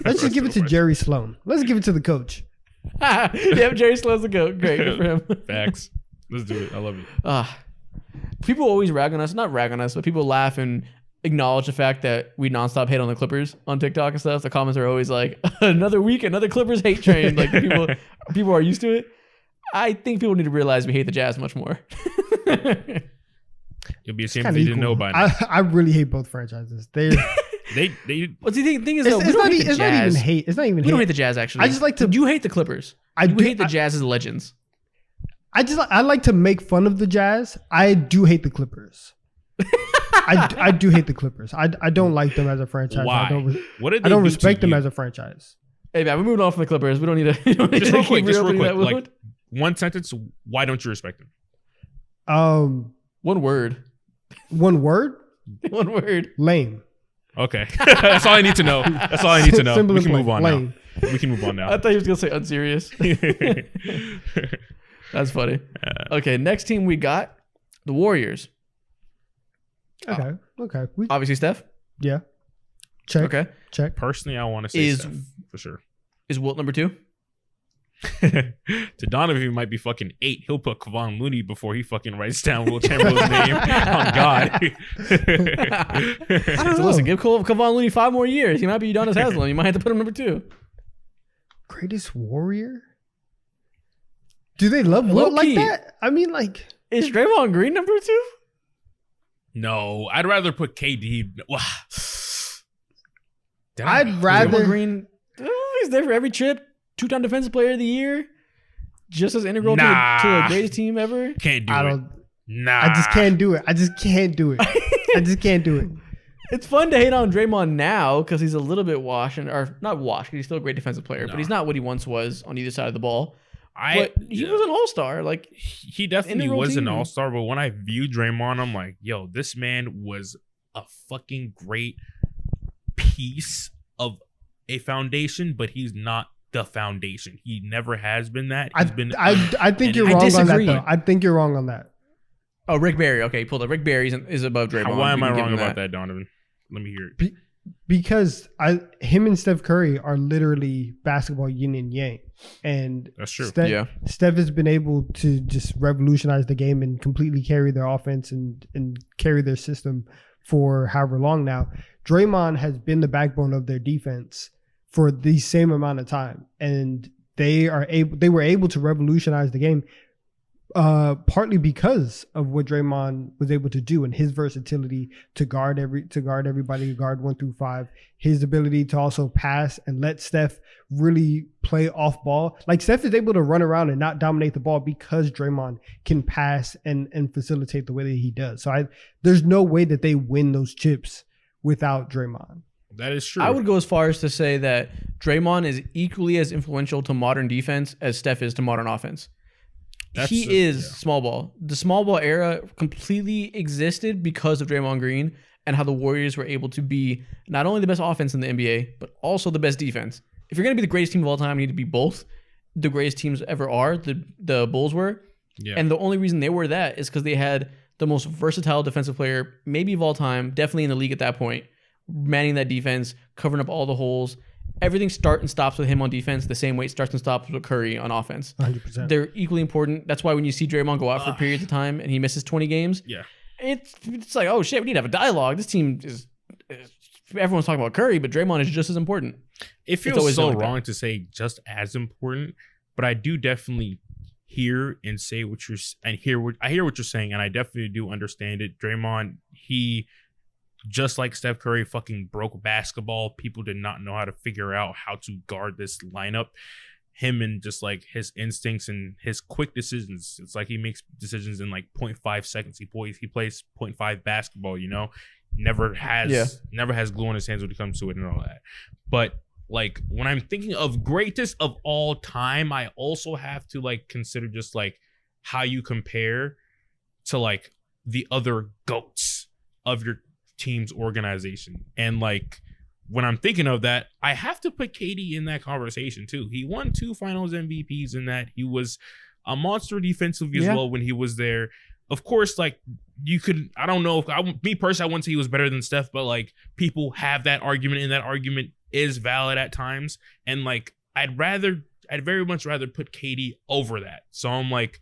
Let's just give it to Jerry Sloan. Let's give it to the coach. Yeah, Jerry Sloan's the GOAT. Great, good for him. Facts. Let's do it. I love it. People always rag on us, not rag on us, but people laugh and acknowledge the fact that we nonstop hate on the Clippers on TikTok and stuff. The comments are always like, another week, another Clippers hate train. Like people are used to it. I think people need to realize we hate the Jazz much more. It'll be a shame if they didn't know by now. I really hate both franchises. They What's the thing is though, it's not even hate. It's not even hate. We don't hate the Jazz actually. I just like to. You hate the Clippers. I do hate the Jazz as legends. I like to make fun of the Jazz. I do hate the Clippers. I do hate the Clippers. I don't like them as a franchise. Why? I don't respect them as a franchise. Hey man, we're moving on from the Clippers. We don't need to. Just real quick. Like one sentence. Why don't you respect them? One word. One word. One word. Lame. Okay, that's all I need to know. That's all I need to know. Simple We can as move on lame. now. We can move on now. I thought he was gonna say unserious. That's funny. Okay, next team we got the Warriors. Okay. Obviously, Steph. Yeah. Check. Okay. Check. Personally, I want to say Steph for sure. Is Wilt number 2? To Donovan, he might be fucking 8. He'll put Kevon Looney before he fucking writes down Wilt Chamberlain's name. On God. I don't know. Listen, give Kevon Looney 5 more years. He might be Udonis Haslem. You might have to put him number 2. Greatest Warrior? Do they love Wilt like that? I mean, like, is Draymond Green number 2? No, I'd rather put KD. I'd rather Draymond Green. He's there for every trip. 2-time Defensive Player of the Year. Just as integral to the greatest team ever. Can't do it. Nah. I just can't do it. I just can't do it. It's fun to hate on Draymond now because he's a little bit washed, or not washed. He's still a great defensive player, but he's not what he once was on either side of the ball. But he was an all-star. Like he definitely was an all-star. But when I view Draymond, I'm like, yo, this man was a fucking great piece of a foundation, but he's not the foundation. He never has been that. I think you're wrong on that, though. I think you're wrong on that. Oh, Rick Barry. Okay, pulled up. Rick Barry is above Draymond. Why am I wrong about that, Donovan? Let me hear it. Because him and Steph Curry are literally basketball yin and yang, and that's true. Steph has been able to just revolutionize the game and completely carry their offense and carry their system for however long now. Draymond has been the backbone of their defense for the same amount of time, and they were able to revolutionize the game. Partly because of what Draymond was able to do and his versatility to guard everybody, guard 1 through 5, his ability to also pass and let Steph really play off ball. Like Steph is able to run around and not dominate the ball because Draymond can pass and facilitate the way that he does. So there's no way that they win those chips without Draymond. That is true. I would go as far as to say that Draymond is equally as influential to modern defense as Steph is to modern offense. He is small ball. The small ball era completely existed because of Draymond Green and how the Warriors were able to be not only the best offense in the NBA, but also the best defense. If you're going to be the greatest team of all time, you need to be both. The greatest teams ever are. The Bulls were. Yeah. And the only reason they were that is because they had the most versatile defensive player, maybe of all time, definitely in the league at that point, manning that defense, covering up all the holes. Everything starts and stops with him on defense the same way it starts and stops with Curry on offense. 100%. They're equally important. That's why when you see Draymond go out for periods of time and he misses 20 games, it's like, oh shit, we need to have a dialogue. This team is everyone's talking about Curry, but Draymond is just as important. It feels so wrong to say just as important, but I do definitely hear and say what you're and hear what you're saying, and I definitely do understand it. Draymond, he, just like Steph Curry, fucking broke basketball. People did not know how to figure out how to guard this lineup. Him and just like his instincts and his quick decisions. It's like he makes decisions in like 0.5 seconds. He plays 0.5 basketball, you know? Never has glue on his hands when it comes to it and all that. But like when I'm thinking of greatest of all time, I also have to like consider just like how you compare to like the other GOATs of your team's organization. And like when I'm thinking of that, I have to put KD in that conversation too. He won 2 finals MVPs in that. He was a monster defensively as well when he was there. Of course, like you could, I don't know if me personally, I wouldn't say he was better than Steph, but like people have that argument, and that argument is valid at times. And like I'd very much rather put KD over that. So I'm like,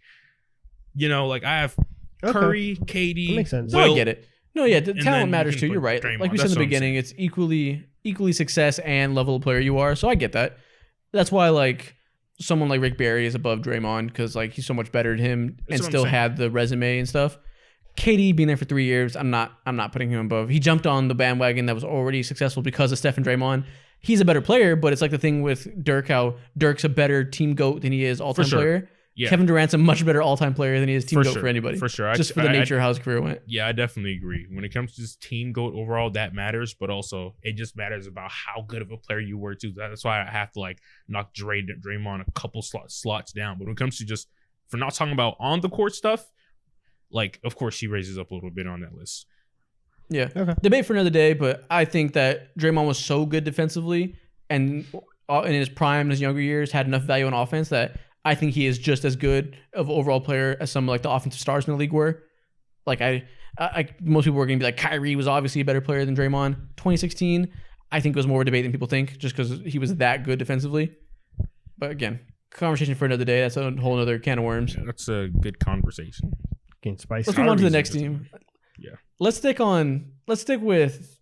you know, like I have Curry, KD. That makes sense. No, I get it. No, yeah, the And talent then matters you too. can You're put right. Draymond. Like we said in That's the what I'm beginning, it's equally success and level of player you are. So I get that. That's why like someone like Rick Barry is above Draymond because like he's so much better than him That's and what I'm still saying. had the resume and stuff. KD being there for 3 years, I'm not putting him above. He jumped on the bandwagon that was already successful because of Steph and Draymond. He's a better player, but it's like the thing with Dirk, how Dirk's a better team GOAT than he is all-time sure. player. Yeah. Kevin Durant's a much better all-time player than he is team For GOAT sure. for anybody. For sure. Just for the nature of how his career went. Yeah, I definitely agree. When it comes to this team GOAT overall, that matters, but also it just matters about how good of a player you were too. That's why I have to like knock Draymond a couple slots down. But when it comes to just for not talking about on the court stuff, like of course he raises up a little bit on that list. Yeah. Okay. Debate for another day, but I think that Draymond was so good defensively and in his prime, in his younger years, had enough value on offense that I think he is just as good of an overall player as some like the offensive stars in the league were. Like I most people were going to be like Kyrie was obviously a better player than Draymond. 2016, I think it was more of a debate than people think just because he was that good defensively. But again, conversation for another day. That's a whole other can of worms. Yeah, that's a good conversation. Getting spicy. Let's move on to the Kyrie's next a good team. Yeah. Let's stick with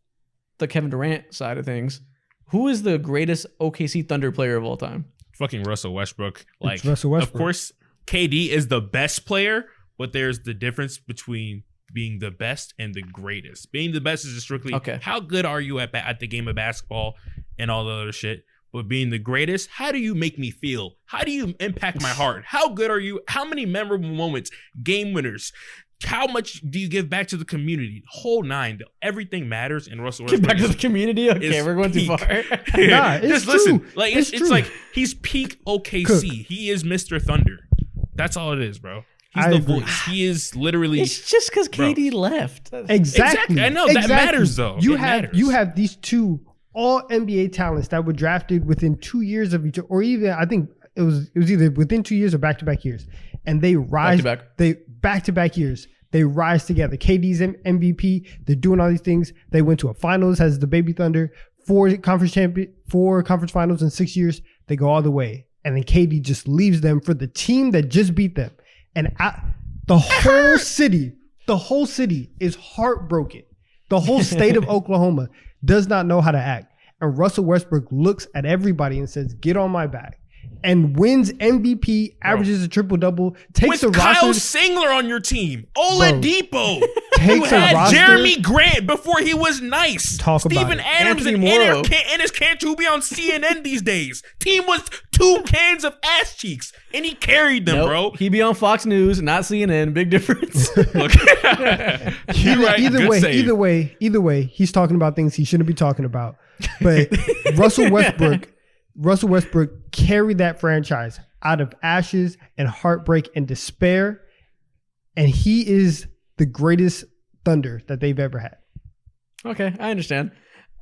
the Kevin Durant side of things. Who is the greatest OKC Thunder player of all time? Fucking Russell Westbrook. Like, Russell Westbrook. of course, KD is the best player, but there's the difference between being the best and the greatest. Being the best is just strictly how good are you at the game of basketball and all the other shit. But being the greatest, how do you make me feel? How do you impact my heart? How good are you? How many memorable moments, game winners? How much do you give back to the community? Whole nine. Everything matters. And Russell Get Westbrook back to the community. Okay, we're going too far. Nah, it's just true. listen. Like it's true. like he's peak OKC. Cook. He is Mr. Thunder. That's all it is, bro. He's I the agree. voice. He is literally. It's just because Bro. KD left. Exactly. I know, that matters, though. You It have matters. you have these two all NBA talents that were drafted within 2 years of each other, or even I think it was either within 2 years or back-to-back years, and they rise. Back-to-back. They back-to-back years. They rise together. KD's MVP. They're doing all these things. They went to a finals as the Baby Thunder. 4 conference finals in 6 years. They go all the way, and then KD just leaves them for the team that just beat them, and the whole city is heartbroken. The whole state of Oklahoma does not know how to act. And Russell Westbrook looks at everybody and says, get on my back. And wins MVP, averages a triple-double, takes with a Kyle roster. Singler on your team, Oladipo, who Takes a had roster. Jeremy Grant before he was nice. Talk about Steven it. Adams Anthony and Morrow. Enes Kanter who be on CNN these days. Team was 2 cans of ass cheeks, and he carried them, Nope. bro. He be on Fox News, not CNN. Big difference. Okay. You're right. Good save. Either way, he's talking about things he shouldn't be talking about. But Russell Westbrook carried that franchise out of ashes and heartbreak and despair. And he is the greatest Thunder that they've ever had. Okay, I understand.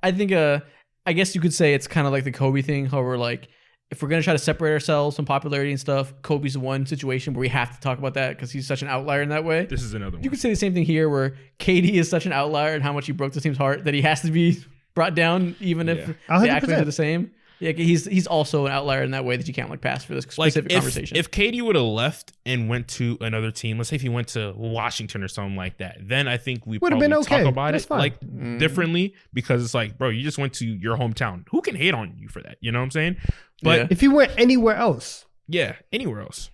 I think I guess you could say it's kind of like the Kobe thing, how we're like, if we're gonna try to separate ourselves from popularity and stuff, Kobe's the one situation where we have to talk about that because he's such an outlier in that way. This is another one. You could say the same thing here, where KD is such an outlier and how much he broke the team's heart that he has to be brought down, even if the 100%. accolades are the same. Yeah, he's also an outlier in that way that you can't like pass for this specific conversation. If KD would have left and went to another team, let's say if he went to Washington or something like that, then I think we Would've probably been okay. talk about That's it fine. like differently, because it's like, bro, you just went to your hometown. Who can hate on you for that? You know what I'm saying? But Yeah. If he went anywhere else, yeah, anywhere else,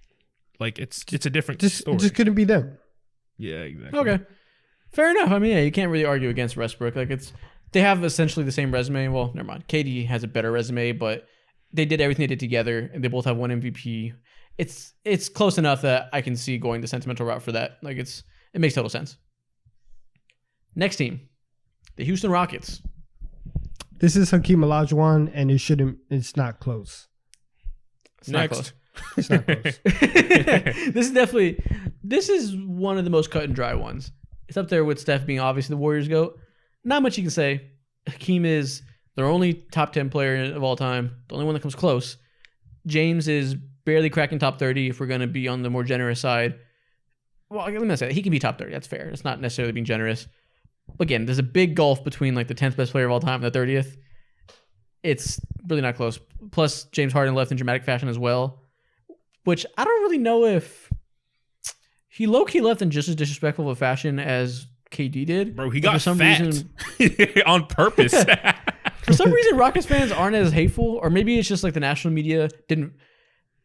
like it's a different it story. just couldn't be them. Yeah, exactly. Okay, fair enough. I mean, yeah, you can't really argue against Westbrook. Like they have essentially the same resume. Well, never mind. KD has a better resume, but they did everything they did together, and they both have one MVP. It's close enough that I can see going the sentimental route for that. Like it makes total sense. Next team, the Houston Rockets. This is Hakeem Olajuwon, and it's not close. It's not Next. close. It's not close. This is one of the most cut and dry ones. It's up there with Steph being obviously the Warriors GOAT. Not much you can say. Hakeem is their only top 10 player of all time. The only one that comes close. James is barely cracking top 30 if we're going to be on the more generous side. Well, let me say that. He can be top 30. That's fair. It's not necessarily being generous. Again, there's a big gulf between like the 10th best player of all time and the 30th. It's really not close. Plus, James Harden left in dramatic fashion as well, which I don't really know if he low-key left in just as disrespectful of a fashion as KD did. Bro, he got for some fat reason, on purpose. For some reason, Rockets fans aren't as hateful, or maybe it's just like the national media didn't.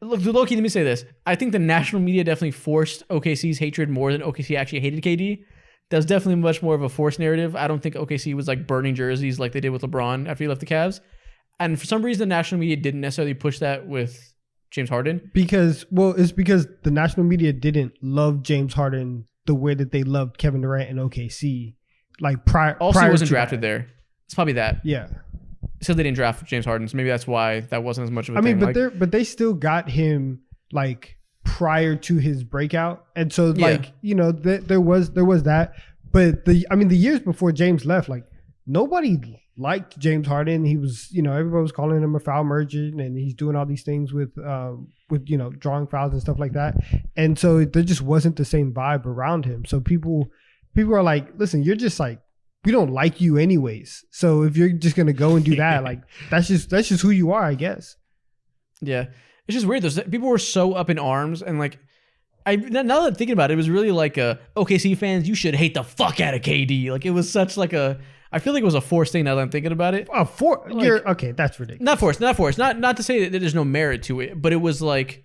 Look, low-key, let me say this. I think the national media definitely forced OKC's hatred more than OKC actually hated KD. That's definitely much more of a forced narrative. I don't think OKC was like burning jerseys like they did with LeBron after he left the Cavs. And for some reason, the national media didn't necessarily push that with James Harden. It's because the national media didn't love James Harden the way that they loved Kevin Durant and OKC. Like prior wasn't drafted there. It's probably that. Yeah. So they didn't draft James Harden, so maybe that's why that wasn't as much of a thing. But they still got him like prior to his breakout, and so like there was that. But the years before James left, like nobody liked James Harden. He was everybody was calling him a foul merchant, and he's doing all these things with drawing fouls and stuff like that. And so there just wasn't the same vibe around him. So people are like, listen, you're just like, we don't like you anyways. So if you're just gonna go and do that, like that's just who you are, I guess. Yeah, it's just weird. People were so up in arms, and like, now that I'm thinking about it, it was really like OKC fans, you should hate the fuck out of KD. Like it was such like I feel like it was a forced thing now that I'm thinking about it. Okay, that's ridiculous. Not forced. Not to say that there's no merit to it, but it was like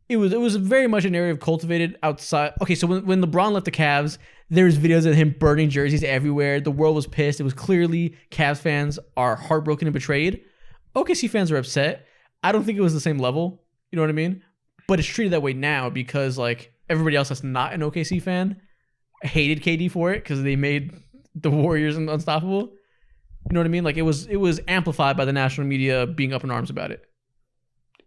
it was very much a narrative cultivated outside. Okay, so when LeBron left the Cavs, there was videos of him burning jerseys everywhere. The world was pissed. It was clearly Cavs fans are heartbroken and betrayed. OKC fans are upset. I don't think it was the same level. You know what I mean? But it's treated that way now because like everybody else that's not an OKC fan hated KD for it because they made the Warriors unstoppable. You know what I mean? Like it was amplified by the national media being up in arms about it.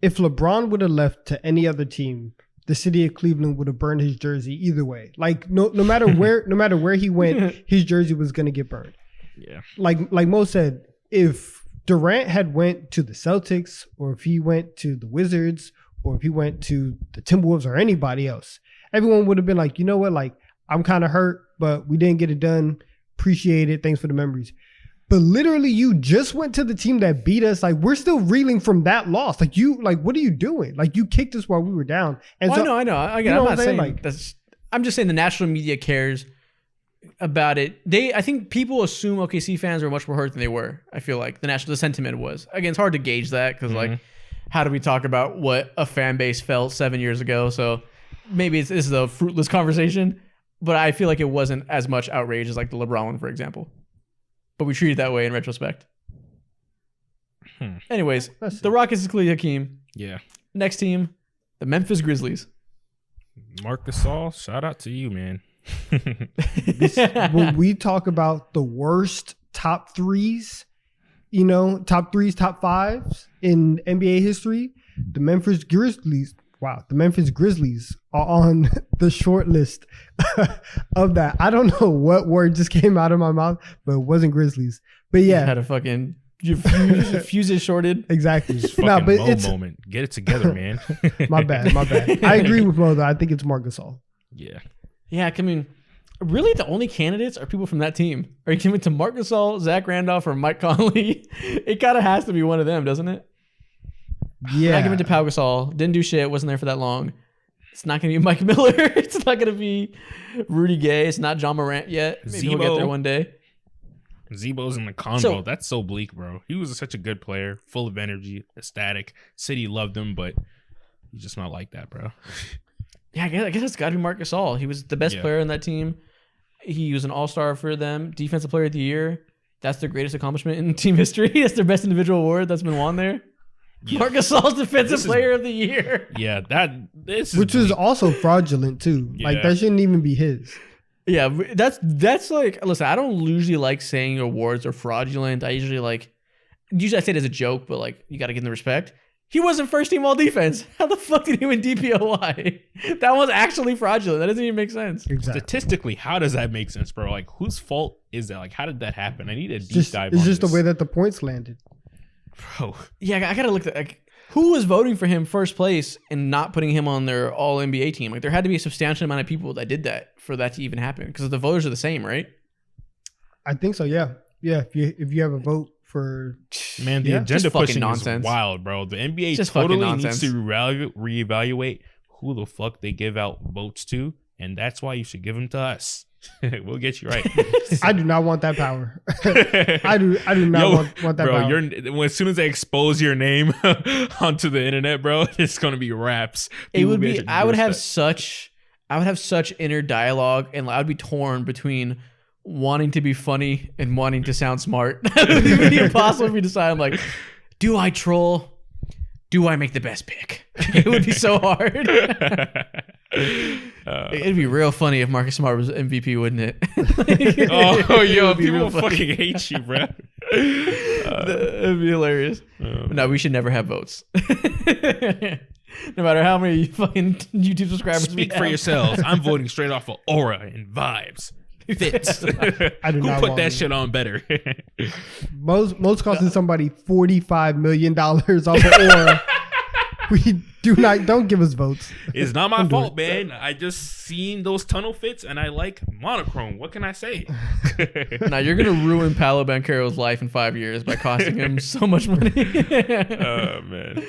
If LeBron would have left to any other team, the city of Cleveland would have burned his jersey either way. Like no matter where he went, his jersey was gonna get burned. Yeah. Like Mo said, if Durant had went to the Celtics, or if he went to the Wizards, or if he went to the Timberwolves or anybody else, everyone would have been like, you know what, like I'm kind of hurt, but we didn't get it done. Appreciate it. Thanks for the memories. But literally, you just went to the team that beat us. Like we're still reeling from that loss. Like what are you doing? Like you kicked us while we were down. And I know. Again, I'm not saying like that's. I'm just saying the national media cares about it. I think people assume OKC fans are much more hurt than they were. I feel like the sentiment was. Again, it's hard to gauge that because like, how do we talk about what a fan base felt 7 years ago? So maybe this is a fruitless conversation. But I feel like it wasn't as much outrage as like the LeBron one, for example. But we treat it that way in retrospect. Anyways, the Rockets is Khalil Hakeem. Yeah. Next team, the Memphis Grizzlies. Marc Gasol, shout out to you, man. When we talk about the worst top threes, top fives in NBA history, the Memphis Grizzlies are on the short list of that. I don't know what word just came out of my mouth, but it wasn't Grizzlies. But yeah, you had a fucking fuses shorted. Exactly. But it's moment. Get it together, man. My bad. I agree with Mo though. I think it's Marc Gasol. Yeah. Yeah. I mean, really, the only candidates are people from that team. Are you giving it to Marc Gasol, Zach Randolph, or Mike Conley? It kind of has to be one of them, doesn't it? Yeah. I give it to Pau Gasol. Didn't do shit. Wasn't there for that long. It's not going to be Mike Miller. It's not going to be Rudy Gay. It's not John Morant yet. Maybe he'll get there one day. Zebo's in the combo. That's so bleak, bro. He was such a good player, full of energy, ecstatic. City loved him, but he's just not like that, bro. Yeah, I guess it's got to be Marc Gasol. He was the best player on that team. He was an all-star for them. Defensive Player of the Year. That's their greatest accomplishment in team history. That's their best individual award that's been won there. Yeah. Marc Gasol's Defensive Player of the Year. Yeah, which is also fraudulent too. Yeah. Like that shouldn't even be his. Yeah, that's like, listen, I don't usually like saying awards are fraudulent. Usually I say it as a joke, but like you got to give them the respect. He wasn't first team all defense. How the fuck did he win DPOY? That was actually fraudulent. That doesn't even make sense. Exactly. Statistically, how does that make sense, bro? Like whose fault is that? Like how did that happen? I need a deep dive. It's just the way that the points landed. Bro. Yeah, I gotta look at like who was voting for him first place and not putting him on their all NBA team. Like there had to be a substantial amount of people that did that for that to even happen because the voters are the same, right? I think so. Yeah. If you have a vote for the agenda pushing nonsense is wild, bro. The NBA just totally needs to reevaluate who the fuck they give out votes to and that's why you should give them to us. We'll get you right. I do not want that power. I do not want that bro, power. As soon as they expose your name onto the internet, bro, it's gonna be raps. It would be. I would have such inner dialogue, and I would be torn between wanting to be funny and wanting to sound smart. It would be impossible for me to decide. I'm like, do I troll? Do I make the best pick? It would be so hard. It'd be real funny if Marcus Smart was MVP, wouldn't it? People fucking hate you, bro. It'd be hilarious. No, we should never have votes. No matter how many fucking YouTube subscribers Speak for yourselves. I'm voting straight off of aura and vibes. Fits. I do Who not put want that it. shit on better? Most costing somebody $45 million off of Aura. Don't give us votes. It's not my fault, man. I just seen those tunnel fits and I like monochrome. What can I say? Now you're gonna ruin Paolo Banchero's life in 5 years by costing him so much money. Oh man.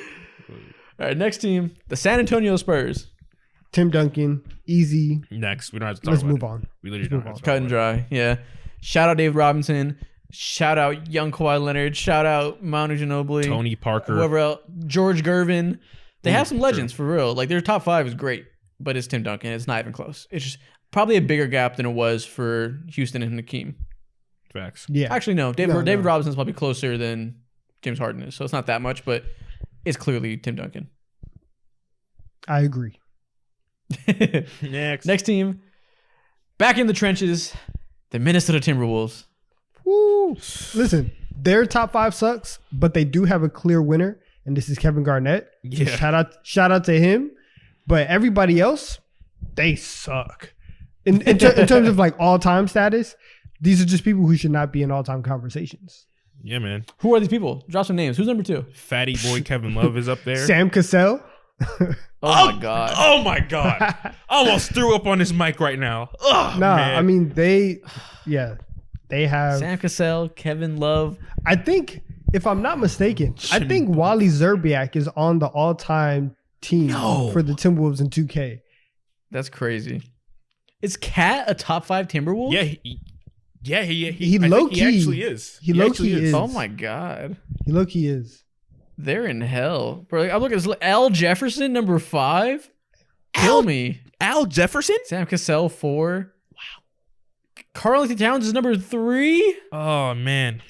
All right, next team, the San Antonio Spurs. Tim Duncan, easy. Next, we don't have to talk Let's about move it. on. We literally don't have to talk Cut and about dry. Yeah. Shout out David Robinson. Shout out young Kawhi Leonard. Shout out Manu Ginobili. it. Tony Parker. Whoever else. George Gervin. They have some Ooh, legends for real. Like their top 5 is great, but it's Tim Duncan. It's not even close. It's just probably a bigger gap than it was for Houston and Hakeem. Facts. Yeah. Actually, no. David No. Robinson's probably closer than James Harden is, so it's not that much, but it's clearly Tim Duncan. I agree. Next. Next team, back in the trenches, the Minnesota Timberwolves. Woo. Listen, their top 5 sucks, but they do have a clear winner, and this is Kevin Garnett. So Yeah. shout out to him. But everybody else, they suck. In terms of like all-time status, these are just people who should not be in all-time conversations. Yeah, man. Who are these people? Drop some names. Who's number 2? Fatty boy Kevin Love is up there. Sam Cassell. Oh my god. Oh my god. I almost threw up on this mic right now. Ugh, Nah, man. I mean they have. Sam Cassell, Kevin Love. I think, if I'm not mistaken, I think Wally Zerbiak is on the all-time team for the Timberwolves in 2K. That's crazy. Is Cat a top 5 Timberwolves? Yeah, He I think low-key- he actually is. he low-key is. Oh my god. He low-key is. They're in hell. Bro, I'm looking at this. Al Jefferson, number 5. Kill me. Al Jefferson? Sam Cassell, 4. Wow. Karl-Anthony Towns is number 3. Oh man.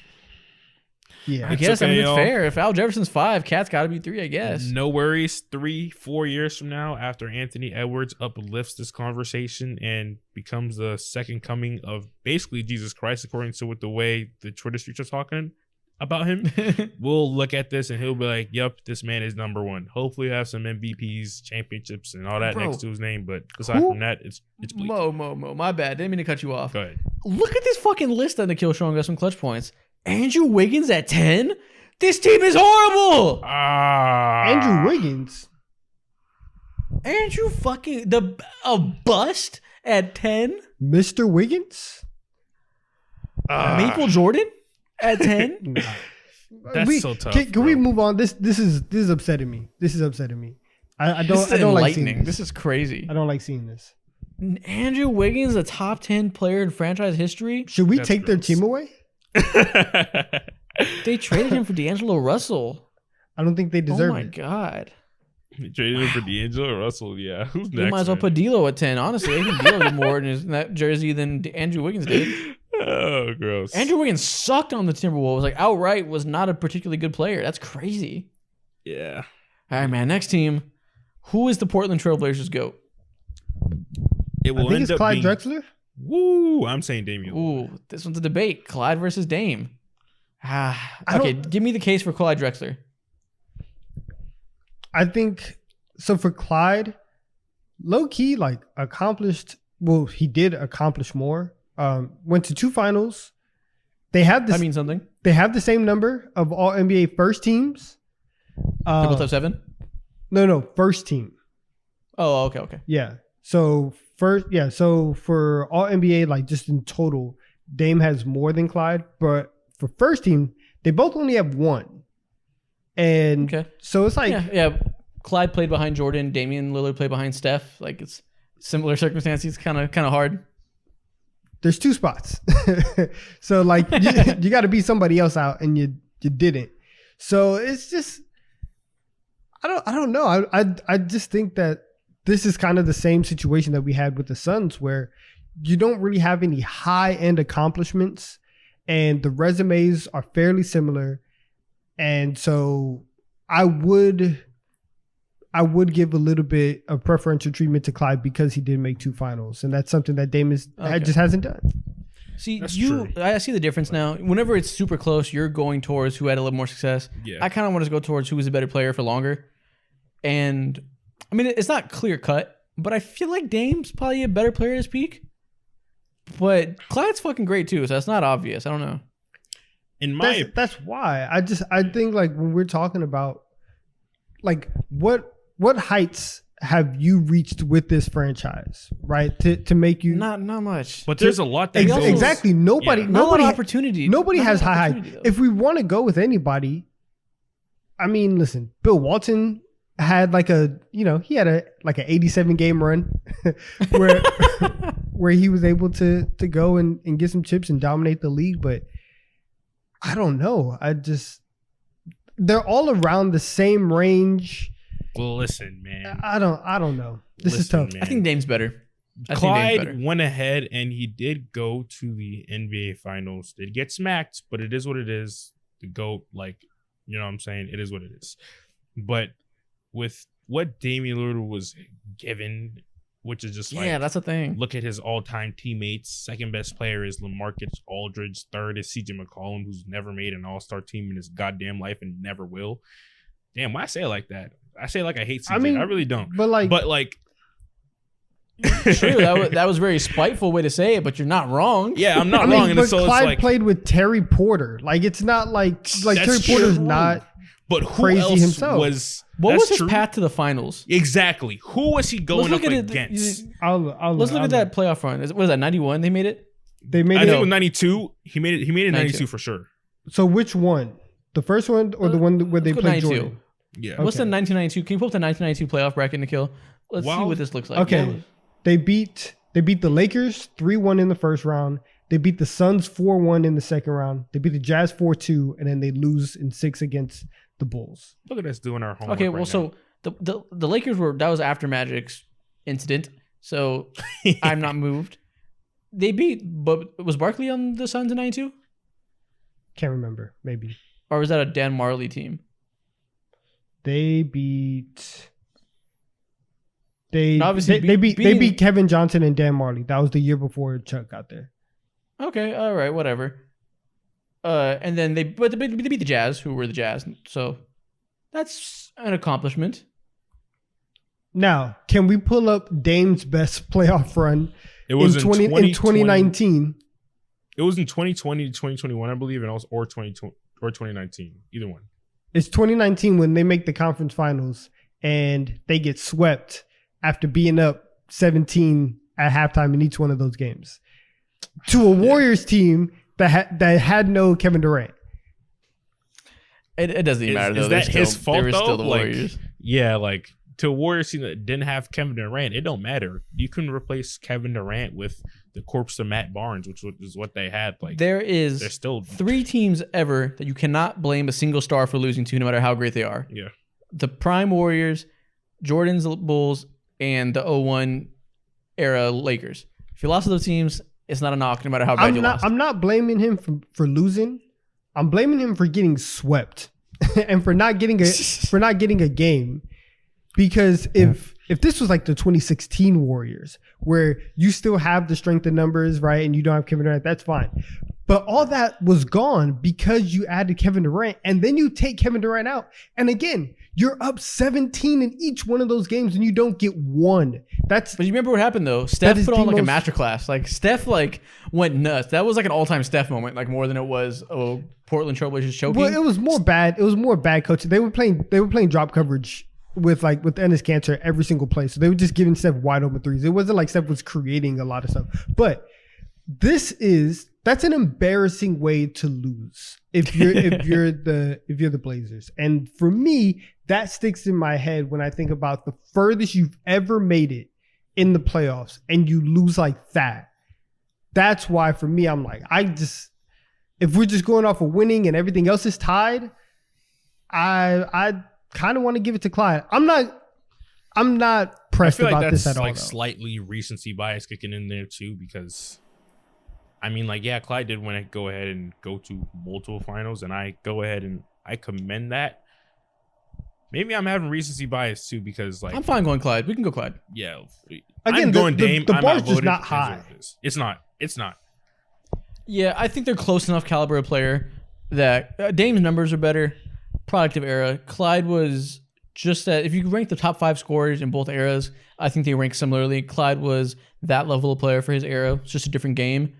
Yeah. I guess okay, it's y'all. fair. If Al Jefferson's 5, Cat's got to be 3, I guess. No worries. 3-4 years from now, after Anthony Edwards uplifts this conversation and becomes the second coming of basically Jesus Christ, according to what the way the Twitter streets are talking about him, we'll look at this and he'll be like, "Yep, this man is number 1." Hopefully, he'll have some MVPs, championships, and all that Bro. next to his name. But aside from that, it's bleak. Mo. My bad. Didn't mean to cut you off. Go ahead. Look at this fucking list on Nikhil showing us some clutch points. Andrew Wiggins at 10? This team is horrible. Andrew Wiggins. Andrew fucking a bust at 10? Mr. Wiggins? Maple Jordan at 10? Nah. That's so tough, Can we bro. move on? This is upsetting me. This is upsetting me. I This is don't like seeing enlightening. this. This is crazy. I don't like seeing this. Andrew Wiggins, a top 10 player in franchise history. Should we That's take their gross. team away? They traded him for D'Angelo Russell. I don't think they deserve Oh my it. god. He traded him for D'Angelo Russell. Yeah, who's next? You might as well man? put D'Lo at 10. Honestly, I think D'Lo did more in that jersey than Andrew Wiggins did. Oh, gross. Andrew Wiggins sucked on the Timberwolves. Like outright was not a particularly good player. That's crazy. Yeah. All right, man. Next team. Who is the Portland Trailblazers GOAT? It I will think end it's up Clyde being. Drexler. Woo! I'm saying Damian. Lillard. Ooh, this one's a debate. Clyde versus Dame. I Okay, don't- give me the case for Clyde Drexler. I think so for Clyde, low key, like accomplished. Well, he did accomplish more. Went to 2 finals. They have this. That means something. They have the same number of all NBA first teams. They both have 7? No, first team. Oh, okay. Yeah. So So for all NBA, like just in total, Dame has more than Clyde. But for first team, they both only have 1. And Okay. so it's like Yeah. Clyde played behind Jordan. Damian Lillard played behind Steph. Like it's Similar circumstances, kind of hard. There's 2 spots. So like you got to beat somebody else out and you didn't. So it's just, I don't know. I just think that this is kind of the same situation that we had with the Suns, where you don't really have any high end accomplishments and the resumes are fairly similar. And so I would give a little bit of preferential treatment to Clyde because he did make 2 finals. And that's something that Dame just hasn't done. See, I see the difference now. Whenever it's super close, you're going towards who had a little more success. Yeah. I kind of want to go towards who was a better player for longer. And I mean, it's not clear cut, but I feel like Dame's probably a better player at his peak. But Clyde's fucking great too, so that's not obvious. I don't know. That's why I think like when we're talking about like what heights have you reached with this franchise, right? To make you not much. But there's a lot that exactly nobody opportunity. Nobody has high heights. If we want to go with anybody, I mean, listen, Bill Walton had like he had an 87 game run where where he was able to go and get some chips and dominate the league. But I don't know. They're all around the same range. Well, listen, man. I don't know. This is tough. Man. I think Dame's better. Clyde went ahead and he did go to the NBA Finals. Did get smacked, but it is what it is. The GOAT, like, you know what I'm saying? It is what it is. But with what Damian Lillard was given, which is just like, that's a thing. Look at his all-time teammates. Second best player is LaMarcus Aldridge. Third is CJ McCollum, who's never made an all-star team in his goddamn life and never will. Damn, why I say it like that? I say it like I hate CJ. I mean, I really don't. But like true, that was a very spiteful way to say it, but you're not wrong. Yeah, I'm not wrong. But so Clyde it's like, played with Terry Porter. Like, it's not like Terry Porter's not. But who crazy else himself. What was his path to the finals? Exactly. Who was he going up against? Let's look at that playoff run. What is that, 91 they made it? They made I think it was 92. He made it 92 for sure. So which one? The first one or the one where they played Jordan? Yeah. Okay. What's the 1992? Can you pull up the 1992 playoff bracket, Nikhil? Let's see what this looks like. Okay. Yeah. They beat the Lakers 3-1 in the first round. They beat the Suns 4-1 in the second round. They beat the Jazz 4-2, and then they lose in 6 against the Bulls. Look at us doing our homework. Okay, well, so the Lakers that was after Magic's incident, so I'm not moved. They but was Barkley on the Suns in 92? Can't remember, maybe. Or was that a Dan Marley team? They beat Kevin Johnson and Dan Marley. That was the year before Chuck got there. Okay, all right, whatever. And then they beat the Jazz, who were the Jazz. So that's an accomplishment. Now, can we pull up Dame's best playoff run? It was in 2019. It was in 2020 to 2021, I believe, and also or 2019, either one. It's 2019 when they make the conference finals and they get swept after being up 17 at halftime in each one of those games to a Warriors team that had no Kevin Durant. It doesn't even matter though. Is that his fault though? Still the Warriors. Yeah, like to a Warriors team that didn't have Kevin Durant, it don't matter. You can replace Kevin Durant with the corpse of Matt Barnes, which is what they had. Like there's still 3 teams ever that you cannot blame a single star for losing to, no matter how great they are. Yeah, the prime Warriors, Jordan's Bulls, and the 01 era Lakers. If you lost to those teams, it's not a knock, no matter how bad you lost. I'm not blaming him for losing. I'm blaming him for getting swept and for not getting a game. Because if this was like the 2016 Warriors, where you still have the strength of numbers, right, and you don't have Kevin Durant, that's fine. But all that was gone because you added Kevin Durant, and then you take Kevin Durant out, and again, you're up 17 in each one of those games, and you don't get one. But you remember what happened though? Steph put on like a masterclass. Like Steph went nuts. That was like an all-time Steph moment, like more than it was Portland Trailblazers choking. Well, it was more bad. It was more bad coaching. They were playing drop coverage with Enes Kanter every single play. So they were just giving Steph wide open threes. It wasn't like Steph was creating a lot of stuff. But that's an embarrassing way to lose if you're the Blazers. And for me, that sticks in my head when I think about the furthest you've ever made it in the playoffs and you lose like that. That's why for me, I'm like, if we're just going off of winning and everything else is tied, I kind of want to give it to Clyde. I'm not pressed about this at all. Like slightly recency bias kicking in there too, because I mean, like, yeah, Clyde did want to go ahead and go to multiple finals, and I commend that. Maybe I'm having recency bias too, because like I'm fine going Clyde. We can go Clyde. Yeah. Again, I'm going Dame. The bar's just not high. It's not. Yeah, I think they're close enough caliber of player that Dame's numbers are better. Product of era. Clyde was just that. If you rank the top 5 scorers in both eras, I think they rank similarly. Clyde was that level of player for his era. It's just a different game.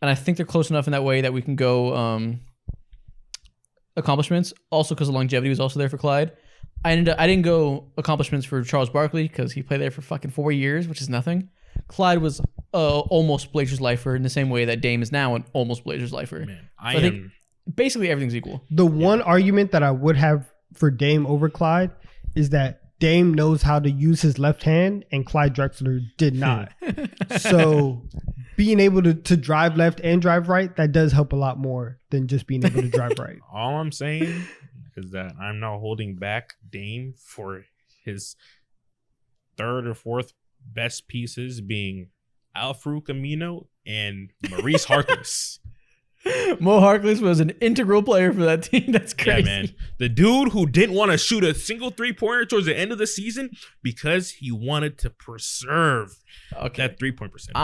And I think they're close enough in that way that we can go accomplishments. Also, because the longevity was also there for Clyde. I didn't go accomplishments for Charles Barkley because he played there for fucking 4 years, which is nothing. Clyde was almost Blazers lifer in the same way that Dame is now an almost Blazers lifer. Man, I think basically everything's equal. The one argument that I would have for Dame over Clyde is that Dame knows how to use his left hand and Clyde Drexler did not. So being able to drive left and drive right, that does help a lot more than just being able to drive right. All I'm saying is that I'm now holding back Dame for his 3rd or 4th best pieces being Al-Farouq Amino and Maurice Harkless. Mo Harkless was an integral player for that team. That's crazy. Yeah, man. The dude who didn't want to shoot a single 3-pointer towards the end of the season because he wanted to preserve that 3-point percentage.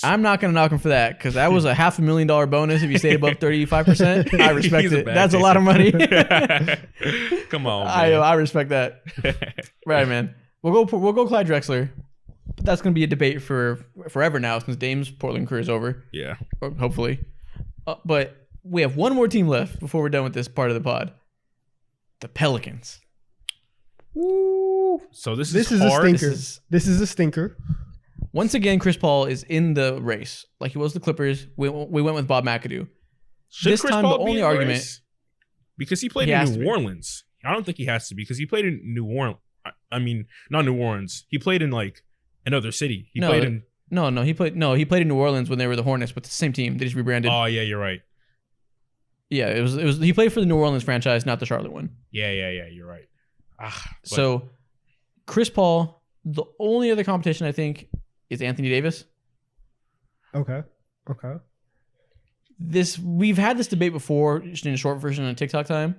I'm not going to knock him for that because that was a $500,000 bonus if you stayed above 35%. I respect it. That's a lot of money. Come on, man. I respect that. Right, man. We'll go Clyde Drexler. But that's going to be a debate for forever now since Dame's Portland career is over. Yeah. Or hopefully. But we have one more team left before we're done with this part of the pod. The Pelicans. Woo. So this is hard. A stinker. This is a stinker. Once again, Chris Paul is in the race. Like he was the Clippers. We went with Bob McAdoo. Should Chris Paul be in the race? Because he played in New Orleans. I don't think he has to be because he played in New Orleans. I mean, not New Orleans. He played in like another city. He played in... He played in New Orleans when they were the Hornets, but the same team. They just rebranded. Oh yeah, you're right. Yeah, it was. He played for the New Orleans franchise, not the Charlotte one. Yeah, you're right. So, Chris Paul. The only other competition I think is Anthony Davis. Okay. We've had this debate before, just in a short version on TikTok time.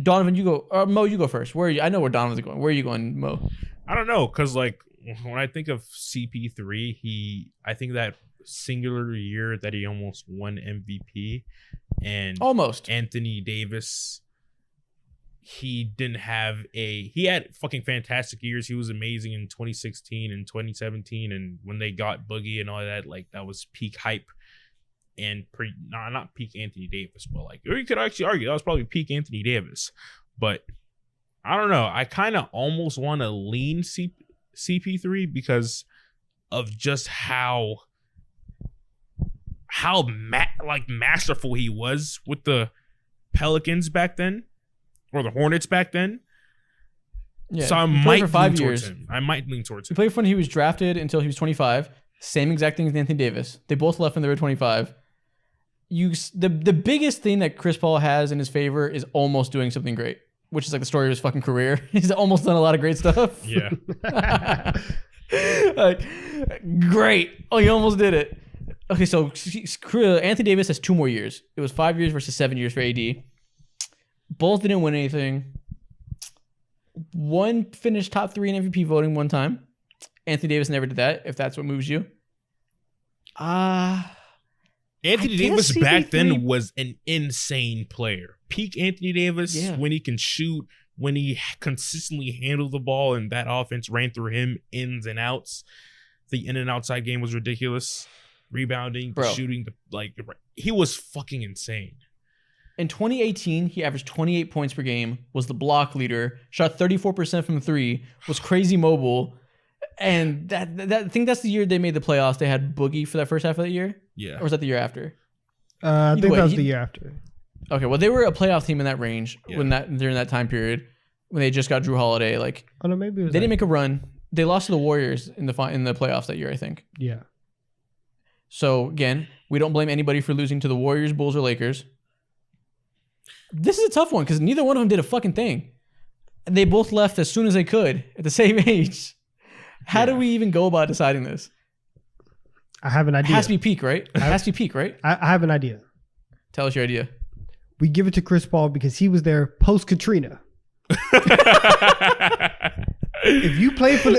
Donovan, you go. Mo, you go first. Where are you? I know where Donovan's going. Where are you going, Mo? I don't know, cause like when I think of CP3, I think that singular year that he almost won MVP, and almost Anthony Davis, he had fucking fantastic years. He was amazing in 2016 and 2017, and when they got Boogie and all that, like that was peak hype. And not peak Anthony Davis, but like, or you could actually argue that was probably peak Anthony Davis. But I don't know. I kind of almost want to lean CP3 because of just how masterful he was with the Pelicans back then, or the Hornets back then. Yeah, so I might lean towards him. I might lean towards him. He played when he was drafted until he was 25. Same exact thing as Anthony Davis. They both left when they were 25. The biggest thing that Chris Paul has in his favor is almost doing something great, which is like the story of his fucking career. He's almost done a lot of great stuff. Yeah. Like, great. Oh, you almost did it. Okay, so Anthony Davis has 2 more years. It was 5 years versus 7 years for AD. Both didn't win anything. One finished top 3 in MVP voting one time. Anthony Davis never did that, if that's what moves you. Anthony Davis back then was an insane player. Peak Anthony Davis, when he can shoot, when he consistently handled the ball and that offense ran through him ins and outs. The in and outside game was ridiculous. Rebounding, shooting, he was fucking insane. In 2018, he averaged 28 points per game, was the block leader, shot 34% from 3, was crazy mobile. And I think that's the year they made the playoffs. They had Boogie for that first half of the year. Yeah. Or was that the year after? I think that was the year after. Okay, well, they were a playoff team in that range during that time period when they just got Drew Holiday. Like, maybe it was they didn't make a run. They lost to the Warriors in the playoffs that year, I think. Yeah. So again, we don't blame anybody for losing to the Warriors, Bulls, or Lakers. This is a tough one because neither one of them did a fucking thing. And they both left as soon as they could at the same age. How do we even go about deciding this? I have an idea. It has to be peak, right? It has to be peak, right? I have an idea. Tell us your idea. We give it to Chris Paul because he was there post Katrina. If you play for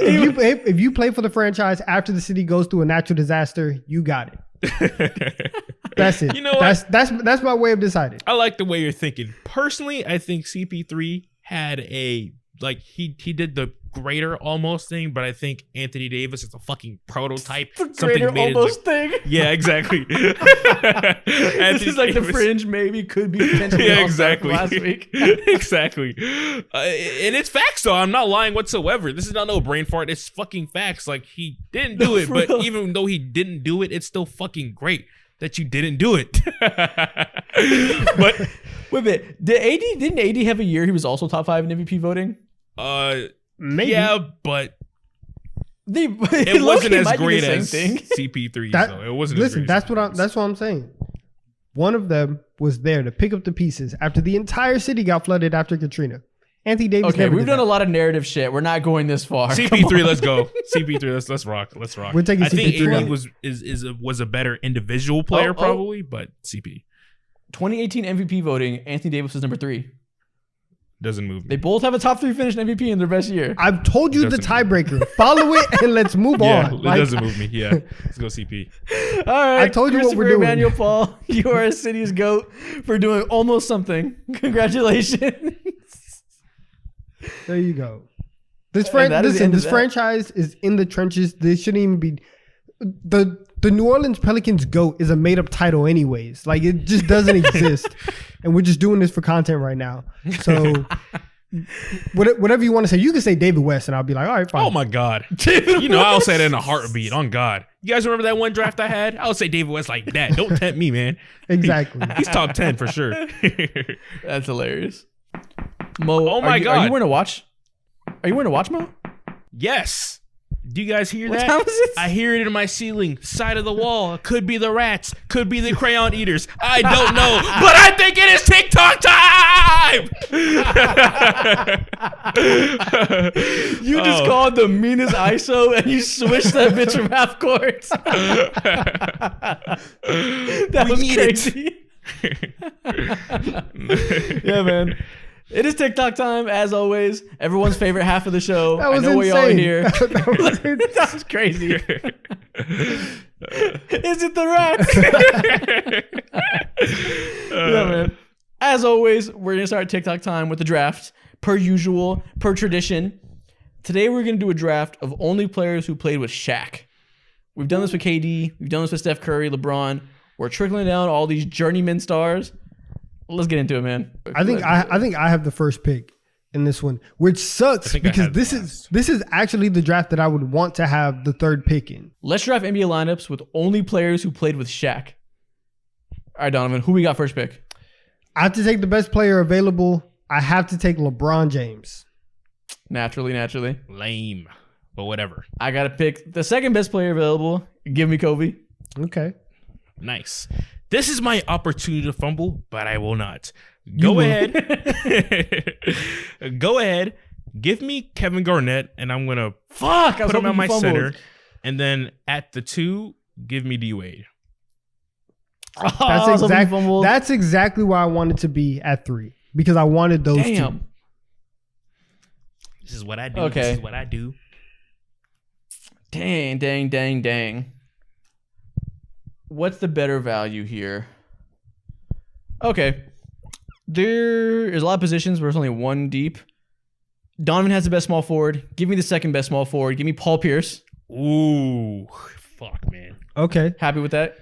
the franchise after the city goes through a natural disaster, you got it. That's it. You know what? That's my way of deciding. I like the way you're thinking. Personally, I think CP3 had he did the greater almost thing, but I think Anthony Davis is a fucking prototype. The greater almost thing. Yeah, exactly. This is like Davis. The fringe maybe could be potentially exactly last week. Exactly. And it's facts though. I'm not lying whatsoever. This is not no brain fart. It's fucking facts. Like he didn't do it, but even though he didn't do it, it's still fucking great that you didn't do it. But wait a minute. Didn't AD have a year he was also top 5 in MVP voting? Maybe. Yeah, but it wasn't as great as CP3. Though. It wasn't. Listen, as great that's what I'm saying. One of them was there to pick up the pieces after the entire city got flooded after Katrina. Anthony Davis. Okay, we've done a lot of narrative shit. We're not going this far. CP3, let's go. CP3, let's rock. Let's rock. We're taking I think CP3. AD was a better individual player probably, but CP. 2018 MVP voting, Anthony Davis was number 3. Doesn't move me. They both have a top 3 finish in MVP in their best year. I've told you the tiebreaker. Follow it and let's move on. It doesn't move me. Yeah, let's go CP. All right, I told you what we're doing. Emmanuel Paul, you are a city's GOAT for doing almost something. Congratulations. There you go. This franchise is in the trenches. They shouldn't even be. The New Orleans Pelicans GOAT is a made up title anyways. Like it just doesn't exist. And we're just doing this for content right now. So whatever you want to say, you can say David West and I'll be like, all right, fine. Oh my God. I'll say that in a heartbeat. On God. You guys remember that one draft I had? I'll say David West like that. Don't tempt me, man. Exactly. He's top 10 for sure. That's hilarious. Mo, oh my God. Are you wearing a watch? Are you wearing a watch, Mo? Yes. Do you guys hear that? What time is it? I hear it in my ceiling, side of the wall. Could be the rats. Could be the crayon eaters. I don't know, but I think it is TikTok time. You just called the meanest ISO and you switched that bitch from half court. That was crazy. Yeah, man. It is TikTok time, as always. Everyone's favorite half of the show. That was I know insane. we all are here. That was crazy. Is it the rats? Yeah, man. As always, we're going to start TikTok time with the draft. Per usual, per tradition. Today, we're going to do a draft of only players who played with Shaq. We've done this with KD. We've done this with Steph Curry, LeBron. We're trickling down all these journeyman stars. Let's get into it, man. I think I have the first pick in this one, which sucks because this is actually the draft that I would want to have the third pick in. Let's draft NBA lineups with only players who played with Shaq. All right, Donovan, who we got first pick? I have to take the best player available. I have to take LeBron James. Naturally. Lame, but whatever. I got to pick the second best player available. Give me Kobe. Okay. Nice. This is my opportunity to fumble, but I will not. Go ahead. Go ahead. Give me Kevin Garnett, and I'm going to put him on my center. And then at the 2, give me D-Wade. That's exactly where I wanted to be at 3, because I wanted those two. This is what I do. Okay. This is what I do. Dang. What's the better value here? Okay. There is a lot of positions where there's only one deep. Donovan has the best small forward. Give me the second best small forward. Give me Paul Pierce. Ooh. Fuck, man. Okay. Happy with that?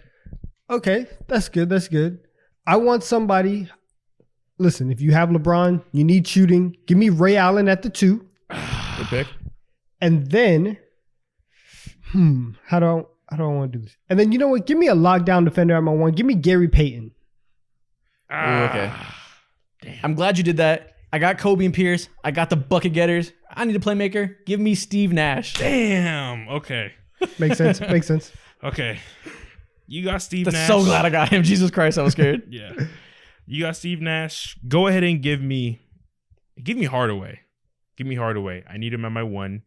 Okay. That's good. I want somebody. Listen, if you have LeBron, you need shooting. Give me Ray Allen at the 2. Good pick. And then, how do I want to do this? And then, you know what? Give me a lockdown defender at my 1. Give me Gary Payton. Okay. Damn. I'm glad you did that. I got Kobe and Pierce. I got the bucket getters. I need a playmaker. Give me Steve Nash. Damn. Okay. Makes sense. Makes sense. Okay. You got Steve I'm Nash. so glad I got him. Jesus Christ, I was scared. Yeah. You got Steve Nash. Go ahead and give me Hardaway. Give me Hardaway. I need him at my 1.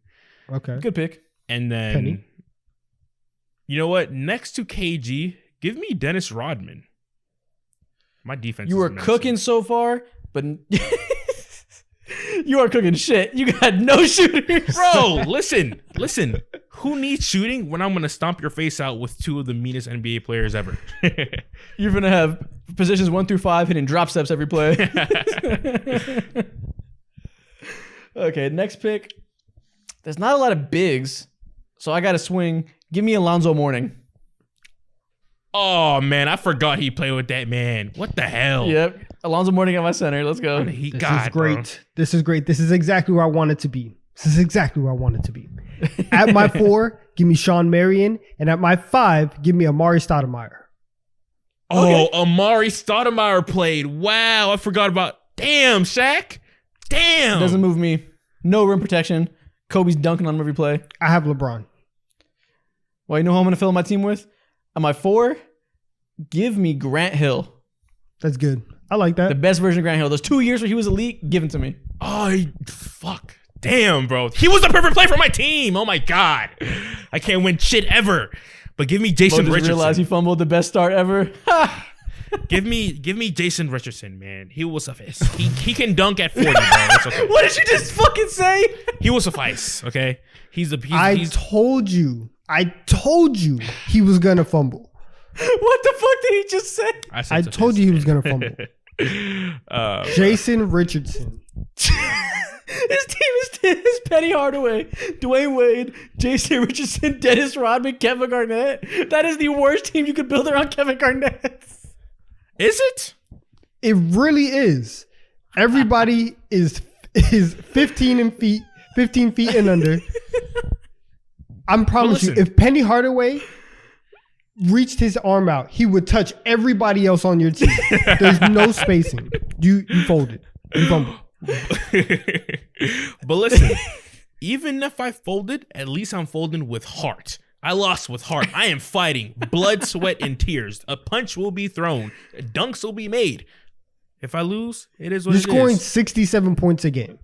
Okay. Good pick. And then, Penny. You know what? Next to KG, give me Dennis Rodman. My defense. You were cooking so far, but you are cooking shit. You got no shooters. Bro, listen. Who needs shooting when I'm going to stomp your face out with 2 of the meanest NBA players ever? You're going to have positions 1 through 5 hitting drop steps every play. Okay, next pick. There's not a lot of bigs, so I got to swing. Give me Alonzo Mourning. Oh, man, I forgot he played with that man. What the hell? Yep. Alonzo Mourning at my center. Let's go. This is great. This is great. This is exactly where I want it to be. At my 4, give me Sean Marion. And at my 5, give me Amari Stoudemire. Oh, Okay. Amari Stoudemire played. Wow, I forgot about. Damn, Shaq. Damn. Doesn't move me. No rim protection. Kobe's dunking on him every play. I have LeBron. Well, you know who I'm going to fill my team with? At my 4, give me Grant Hill. That's good. I like The that. best version of Grant Hill. Those 2 years where he was elite, give it to me. Oh, fuck. Damn, bro. He was the perfect play for my team. Oh, my God. I can't win shit ever. But give me Jason Just realized Richardson. he fumbled the best start ever. Give me Jason Richardson, man. He will suffice. He can dunk at 40, bro. That's okay. What did you just fucking say? He will suffice, okay? He's I told you he was going to fumble. What the fuck did he just say? I told you he was going to fumble. Jason Richardson. His team is Penny Hardaway, Dwayne Wade, Jason Richardson, Dennis Rodman, Kevin Garnett. That is the worst team you could build around Kevin Garnett. Is it? It really is. Everybody is 15 feet and under. I promise you, if Penny Hardaway reached his arm out, he would touch everybody else on your team. There's no spacing. You folded. You fumbled. But listen, even if I folded, at least I'm folding with heart. I lost with heart. I am fighting. Blood, sweat, and tears. A punch will be thrown. Dunks will be made. If I lose, it is what You're it scoring is. 67 points a game.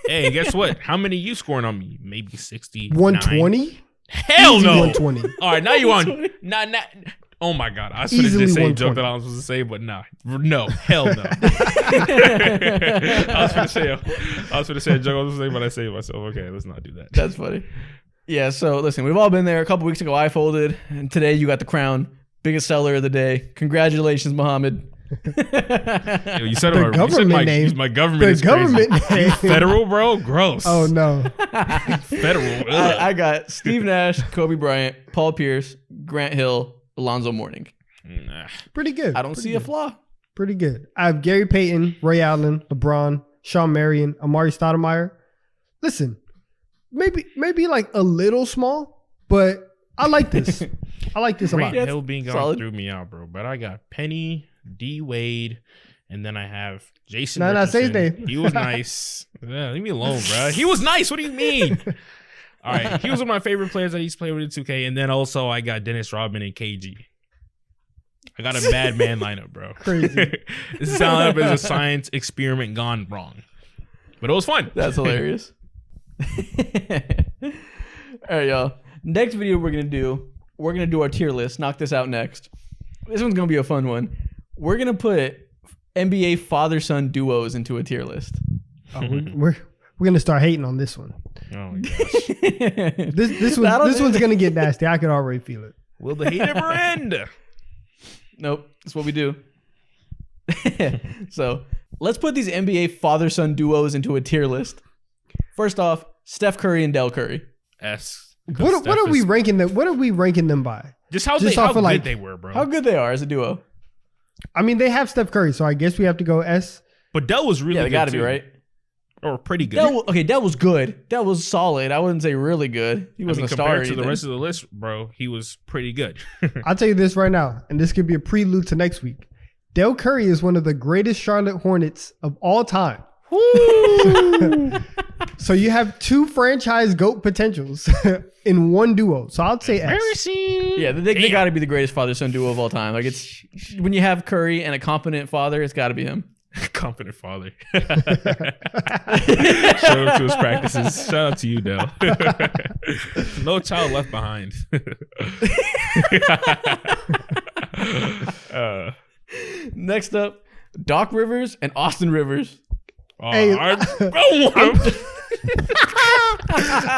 Hey, guess what? How many you scoring on me? Maybe 60. 120? Hell Easy no. 120. All right, now you on. Nah. Oh my God. I was going to Easily just say a 120. joke that I was supposed to say, but nah. No. Hell no. I was going to say a joke I was supposed to say, but I saved myself. Okay, let's not do that. That's funny. Yeah, so listen, we've all been there. A couple weeks ago, I folded, and today you got the crown. Biggest seller of the day. Congratulations, Muhammad. Yo, you said The government name. Use my government. The is crazy. government name. Federal, bro? Gross. Oh, no. Federal. I got Steve Nash, Kobe Bryant, Paul Pierce, Grant Hill, Alonzo Mourning. Nah. Pretty good. I don't see a flaw. Pretty good. I have Gary Payton, Ray Allen, LeBron, Sean Marion, Amari Stoudemire. Listen, maybe like a little small, but I like this. I like this a lot. Grant Hill being gone solid. threw me out, bro. But I got Penny, D Wade, and then I have Jason. Nah, say his Richardson. name. He was nice. Yeah, leave me alone, bro. He was nice. What do you mean? All right, he was one of my favorite players that he's played with in 2K, and then also I got Dennis Rodman and KG. I got a bad man lineup, bro. Crazy. This sounds like a science experiment gone wrong, but it was fun. That's hilarious. All right, y'all. Next video we're gonna do our tier list. Knock this out next. This one's gonna be a fun one. We're gonna put NBA father-son duos into a tier list. Oh, we're gonna start hating on this one. Oh my gosh. This one's gonna get nasty. I can already feel it. Will the hate ever end? Nope, that's what we do. So let's put these NBA father-son duos into a tier list. First off, Steph Curry and Del Curry. S. What are we ranking them? What are we ranking them by? Just how Just good off of, like, they were, bro. How good they are as a duo. I mean, they have Steph Curry, so I guess we have to go S. But Dell was really Yeah, good they gotta too. be right. Or pretty good. Del was good. Del was solid. I wouldn't say really good. He wasn't a star. Compared to the rest of the list, bro, he was pretty good. I'll tell you this right now, and this could be a prelude to next week. Del Curry is one of the greatest Charlotte Hornets of all time. So you have two franchise GOAT potentials in one duo. So I'll say S. Yeah, they got to be the greatest father-son duo of all time. Like it's when you have Curry and a competent father, it's got to be him. Competent father. Show up to his practices. Shout out to you, Dell. No child left behind. Next up, Doc Rivers and Austin Rivers. Hey,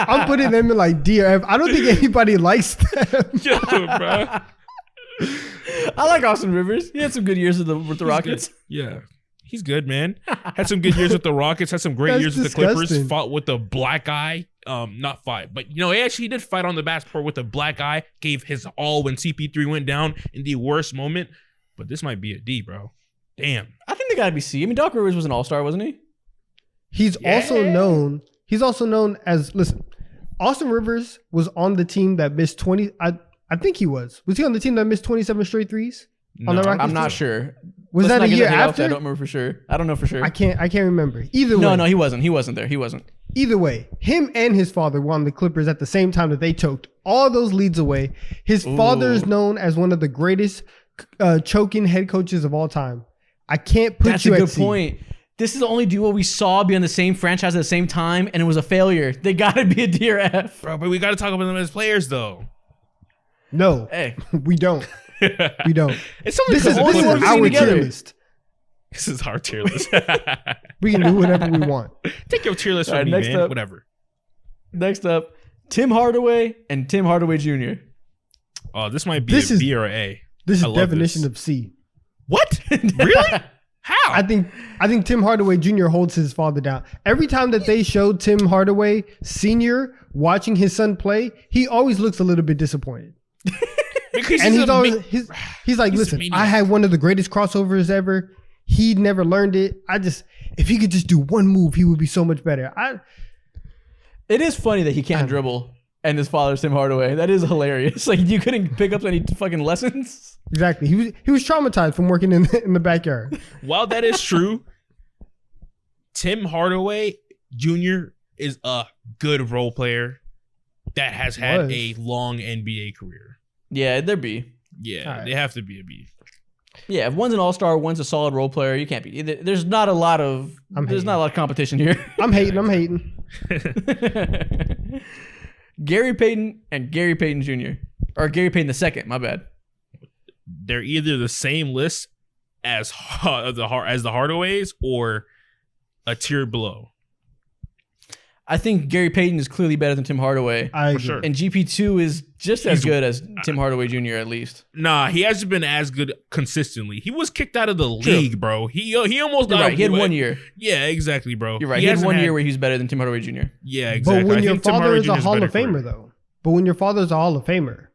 I'm putting them in like D or F. I don't think anybody likes them. Yo, bro. I like Austin Rivers. He had some good years with the Rockets. Good. Yeah. He's good, man. Had some good years with the Rockets. Had some great years with the Clippers. Fought with the black eye. Not fight, but he actually did fight on the basketball with the black eye. Gave his all when CP3 went down in the worst moment. But this might be a D, bro. Damn. I think they gotta be C. I mean, Doc Rivers was an all-star, wasn't he? He's also known as, listen, Austin Rivers was on the team that missed 20. I think he was. Was he on the team that missed 27 straight threes? No, on the Rockets I'm not team? sure. Was Let's that a year after? I don't remember for sure. I don't know for sure. I can't remember. Either way. No, he wasn't. He wasn't there. He wasn't. Either way, him and his father were on the Clippers at the same time that they choked all those leads away. His father is known as one of the greatest choking head coaches of all time. I can't put That's you a at good C. point. This is the only duo we saw be on the same franchise at the same time, and it was a failure. They gotta be a D or F. Bro, but we gotta talk about them as players, though. No, Hey, we don't. We don't. It's something This is only one we've our seen tier together. list. This is our tier list. We can do whatever we want. Take your tier list All from right, me, next man. up. Whatever. next up, Tim Hardaway and Tim Hardaway Jr. Oh, this might be This a is- B or a A. This is I love definition this. of C. What? Really? How? I think Tim Hardaway Jr. holds his father down. Every time that they showed Tim Hardaway Sr. watching his son play, he always looks a little bit disappointed. because And he's always ma- he's like, he's a listen, maniac." I had one of the greatest crossovers ever. He never learned it. If he could just do one move, he would be so much better. It is funny that he can't dribble and his father's Tim Hardaway. That is hilarious. Like, you couldn't pick up any fucking lessons. Exactly. He was traumatized from working in the backyard. While that is true, Tim Hardaway Jr. is a good role player that has had Was. a long NBA career. Yeah, they're B. Yeah, All right. they have to be a B. Yeah, if one's an all-star, one's a solid role player, you can't be. There's not a lot of competition here. I'm hating. Gary Payton and Gary Payton Jr. Or Gary Payton II, my bad. They're either the same list as the Hardaways or a tier below. I think Gary Payton is clearly better than Tim Hardaway. I For agree. sure. And GP2 is just as good as Tim Hardaway Jr. at least. Nah, he hasn't been as good consistently. He was kicked out of the league, bro. He almost You're got right. He had 1 year. Yeah, exactly, bro. You're right. He had hasn't 1 year where he was better than Tim Hardaway Jr. Yeah, exactly. But when I your think Tim father Hardaway is a Jr. Hall better of career. Famer, though. But when your father's a Hall of Famer,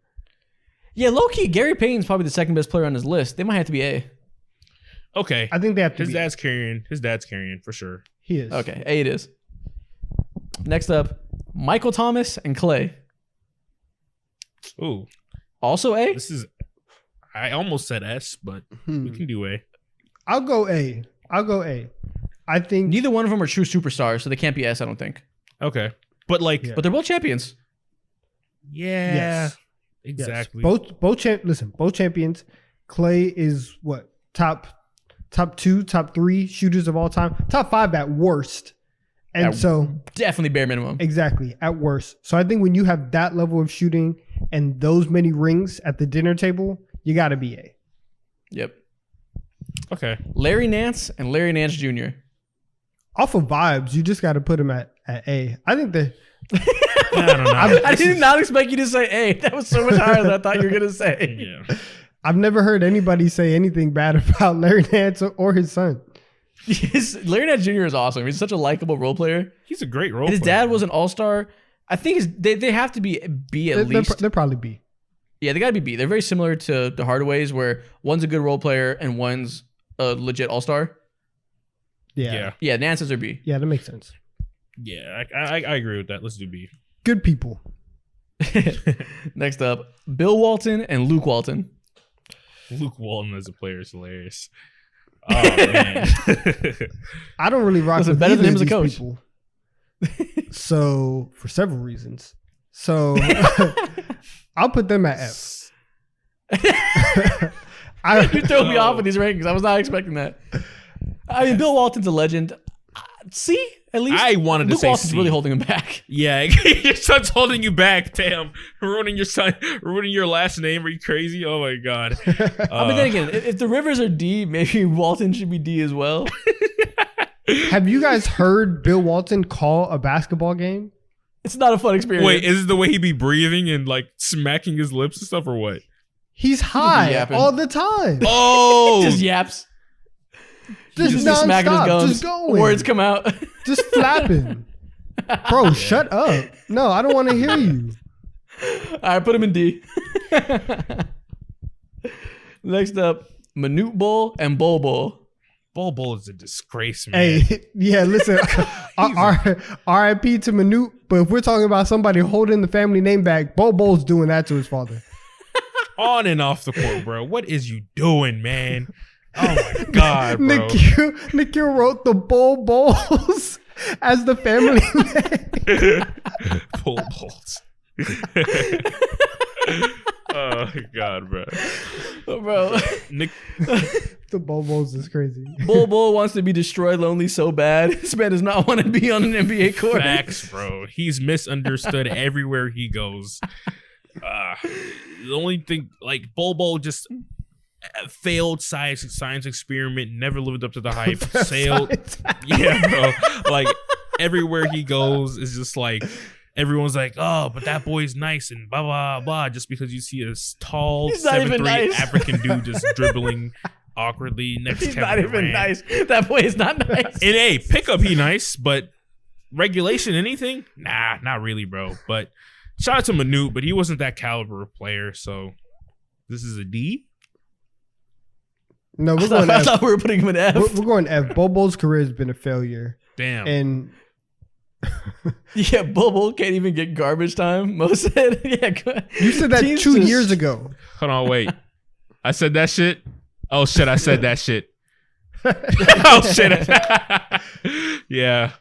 Yeah, low-key, Gary Payton's probably the second best player on his list. They might have to be A. Okay. I think they have to His be. dad's carrying for sure. He is. Okay, A it is. Next up, Michael Thomas and Clay. Ooh, Also A? this is. I almost said S, but Hmm. we can do A. I'll go A. I think Neither one of them are true superstars, so they can't be S, I don't think. Okay, but like, Yeah. But they're both champions. yeah, Yes. exactly. Yes. Both champions. Clay is what? Top 2, top 3 shooters of all time. Top 5 at worst. And so Definitely bare minimum. exactly, at worst. So I think when you have that level of shooting and those many rings at the dinner table, you got to be A. Yep. Okay, Larry Nance and Larry Nance Jr. Off of vibes, you just got to put them at A. I think that I don't know. I did not expect you to say A. That was so much higher than I thought you were going to say. Yeah, I've never heard anybody say anything bad about Larry Nance or his son. Yes, Larry Nance Jr. is awesome. He's such a likable role player. he's a great role. And his player. dad was an all-star. I think they have to be B at least. They're probably B. Yeah, they got to be B. They're very similar to the Hardaways, where one's a good role player and one's a legit all-star. Yeah, Yeah, Nance's are B. Yeah, that makes sense. yeah. I agree with that. Let's do B. Good people. Next up, Bill Walton and Luke Walton. Luke Walton as a player is hilarious. Oh man. I don't really rock Listen, with better than either him of as a these coach. people. So for several reasons. So I'll put them at F. You throw me off with these rankings. I was not expecting that. I mean, Bill Walton's a legend. C, at least. I wanted to Luke say Walton's C. really holding him back. Yeah, your son's holding you back. Damn, ruining your last name. Are you crazy? Oh my god. I mean, then again, if the Rivers are D, maybe Walton should be D as well. Have you guys heard Bill Walton call a basketball game? It's not a fun experience. Wait, is it the way he be breathing and like smacking his lips and stuff, or what? He's high yapping. all the time. Oh, just yaps. Just Just smacking his nonstop. gums. Just going. Words come out. Just flapping. Bro, shut up. No, I don't want to hear you. All right, put him in D. Next up, Manute Bol and Bol Bol. Bol Bol is a disgrace, man. Hey, yeah, listen. R.I.P. to Manute, but if we're talking about somebody holding the family name back, Bol Bol's doing that to his father. On and off the court, bro. What is you doing, man? Oh my god, bro. Nikhil wrote the Bol Bols as the family name. Bol Bols. Oh my god, bro. Bro. The Bol Bols is crazy. Bol Bol wants to be destroyed lonely so bad. This man does not want to be on an NBA court. Facts, bro. He's misunderstood everywhere he goes. The only thing, like, Bol just failed science experiment, never lived up to the hype. Sailed, yeah, bro. Like everywhere he goes is just like everyone's like, oh, but that boy's nice and blah blah blah. Just because you see a tall 7'3" nice. African dude just dribbling awkwardly next to Kevin not even Durant. nice. That boy is not nice. In a pickup, he nice, but regulation, anything? Nah, not really, bro. But shout out to Manute, but he wasn't that caliber of player. So this is a D. No, we're going I F. thought we were putting him in F. We're going F. Bol Bol's career has been a failure. Damn. And yeah, Bol Bol can't even get garbage time. Mo said, yeah. You said that 2 years ago. Hold on, wait. I said that shit? Oh, shit, I said that shit. Oh, shit. Yeah.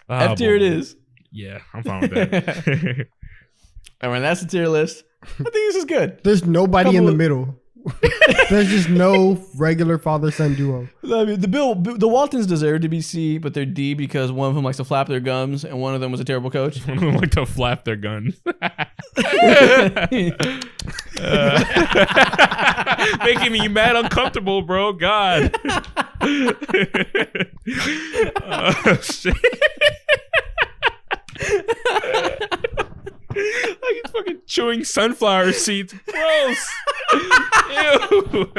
F tier it is. Yeah, I'm fine with that. I mean, that's the tier list. I think this is good. There's nobody in the middle. There's just no regular father-son duo. I mean, the Waltons deserve to be C, but they're D because one of them likes to flap their gums and one of them was a terrible coach. One of them like to flap their guns. Making me mad uncomfortable, bro. God. Oh, shit. Like he's fucking chewing sunflower seeds. Gross. Ew.